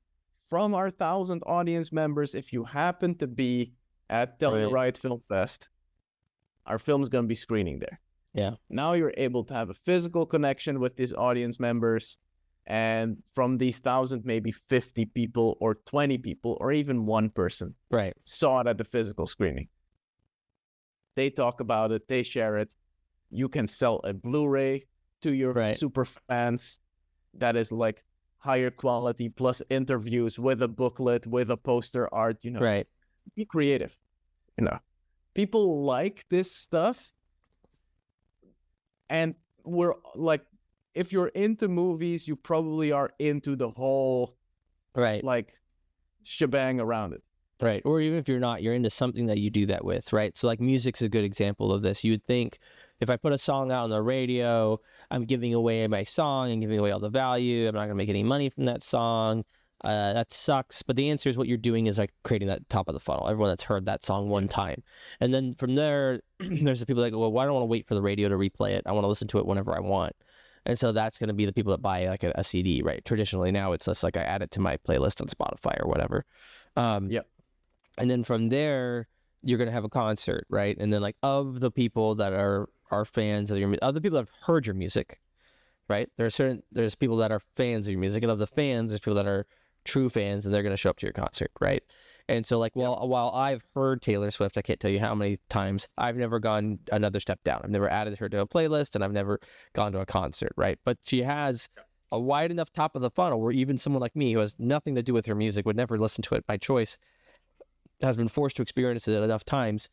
from our 1,000 audience members, if you happen to be at Telluride Film Fest, our film's going to be screening there. Yeah. Now you're able to have a physical connection with these audience members. And from these 1,000, maybe 50 people or 20 people or even one person saw it at the physical screening. They talk about it. They share it. You can sell a Blu-ray to your super fans that is like higher quality plus interviews with a booklet, with a poster art, you know. Be creative. You know, people like this stuff. And we're like, if you're into movies, you probably are into the whole like shebang around it. Right. Or even if you're not, you're into something that you do that with, right? So like music's a good example of this. You would think if I put a song out on the radio, I'm giving away my song and giving away all the value. I'm not going to make any money from that song. That sucks. But the answer is what you're doing is like creating that top of the funnel. Everyone that's heard that song one time. And then from there, there's the people that go, well, why don't I want to wait for the radio to replay it? I want to listen to it whenever I want. And so that's going to be the people that buy like a CD, right? Traditionally now it's just like I add it to my playlist on Spotify or whatever. And then from there, you're going to have a concert, right? And then like of the people that are fans of your music, other people that have heard your music, right? There's people that are fans of your music, and of the fans, there's people that are true fans, and they're going to show up to your concert, right? And so like, while I've heard Taylor Swift, I can't tell you how many times, I've never gone another step down. I've never added her to a playlist, and I've never gone to a concert, right? But she has a wide enough top of the funnel where even someone like me who has nothing to do with her music, would never listen to it by choice, has been forced to experience it enough times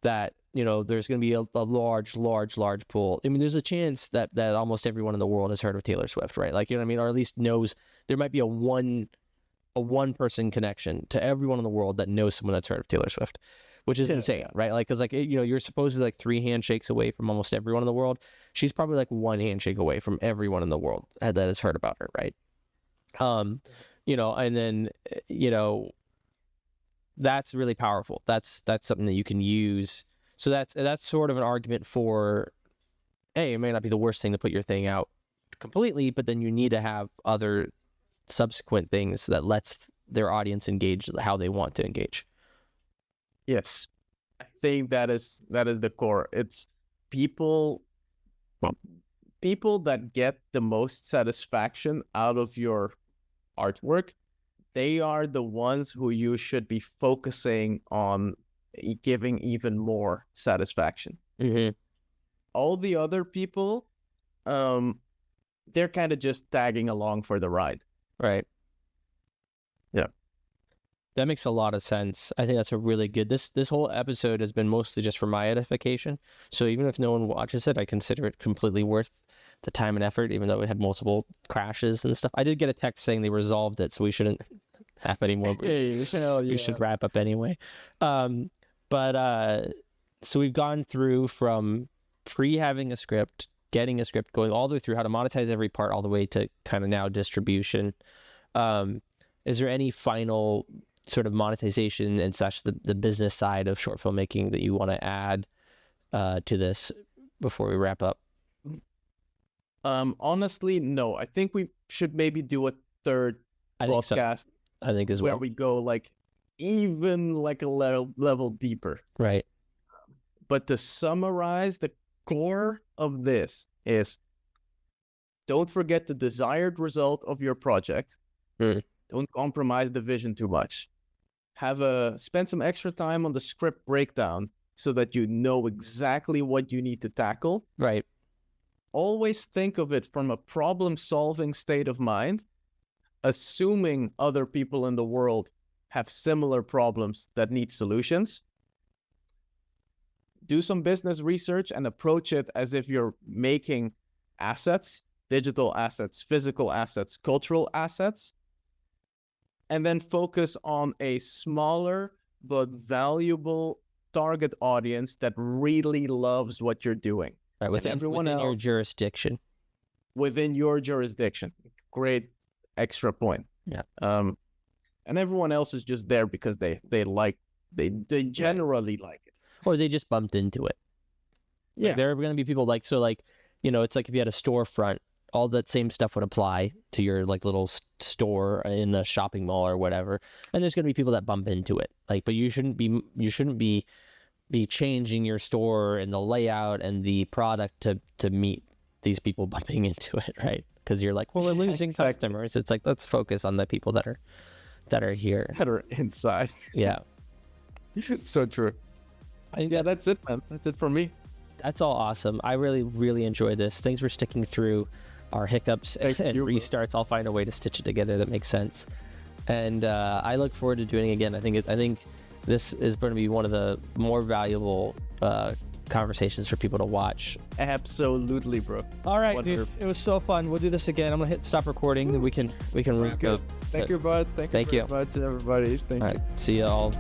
that, you know, there's going to be a large pool. I mean, there's a chance that almost everyone in the world has heard of Taylor Swift, right? Like, you know what I mean? Or at least knows, there might be a one person connection to everyone in the world that knows someone that's heard of Taylor Swift. which is insane, right? Like, because like you're supposedly like 3 handshakes away from almost everyone in the world. She's probably like 1 handshake away from everyone in the world that has heard about her, right? And then that's really powerful. That's something that you can use. So that's sort of an argument for, hey, it may not be the worst thing to put your thing out completely, but then you need to have other subsequent things that lets their audience engage how they want to engage. Yes, I think that is the core. It's people that get the most satisfaction out of your artwork. They are the ones who you should be focusing on giving even more satisfaction. Mm-hmm. All the other people, they're kind of just tagging along for the ride. Right. Yeah. That makes a lot of sense. I think that's a really good, this whole episode has been mostly just for my edification. So even if no one watches it, I consider it completely worth the time and effort, even though it had multiple crashes and stuff. I did get a text saying they resolved it, so we shouldn't have any more. We should wrap up anyway. So we've gone through from having a script, getting a script, going all the way through how to monetize every part, all the way to kind of now distribution. Is there any final sort of monetization and such, the business side of short filmmaking that you want to add to this before we wrap up? Honestly, no. I think we should maybe do a third podcast. I think as well. Where we go like even like a level deeper. Right. But to summarize, the core of this is, don't forget the desired result of your project. Mm. Don't compromise the vision too much. Spend some extra time on the script breakdown so that you know exactly what you need to tackle. Right. Always think of it from a problem-solving state of mind, assuming other people in the world have similar problems that need solutions. Do some business research and approach it as if you're making assets, digital assets, physical assets, cultural assets, and then focus on a smaller but valuable target audience that really loves what you're doing. Right, within your jurisdiction. Within your jurisdiction. Great extra point. Yeah. And everyone else is just there because they generally like it. Or they just bumped into it. Yeah. Like, there are going to be people it's like if you had a storefront, all that same stuff would apply to your like little store in a shopping mall or whatever. And there's going to be people that bump into it. But you shouldn't be changing your store and the layout and the product to meet these people bumping into it, right? Because you're like, well, we're losing customers. It's like, let's focus on the people that are here, that are inside. Yeah. So true. That's it, man. That's it for me. That's all awesome. I really, really enjoyed this. Thanks for sticking through our hiccups and restarts. I'll find a way to stitch it together that makes sense. And I look forward to doing it again. I think this is going to be one of the more valuable conversations for people to watch. Absolutely, bro. All right, dude. It was so fun. We'll do this again. I'm gonna hit stop recording, and we can Thank you, bud. Thank you very much, everybody. All right. See y'all.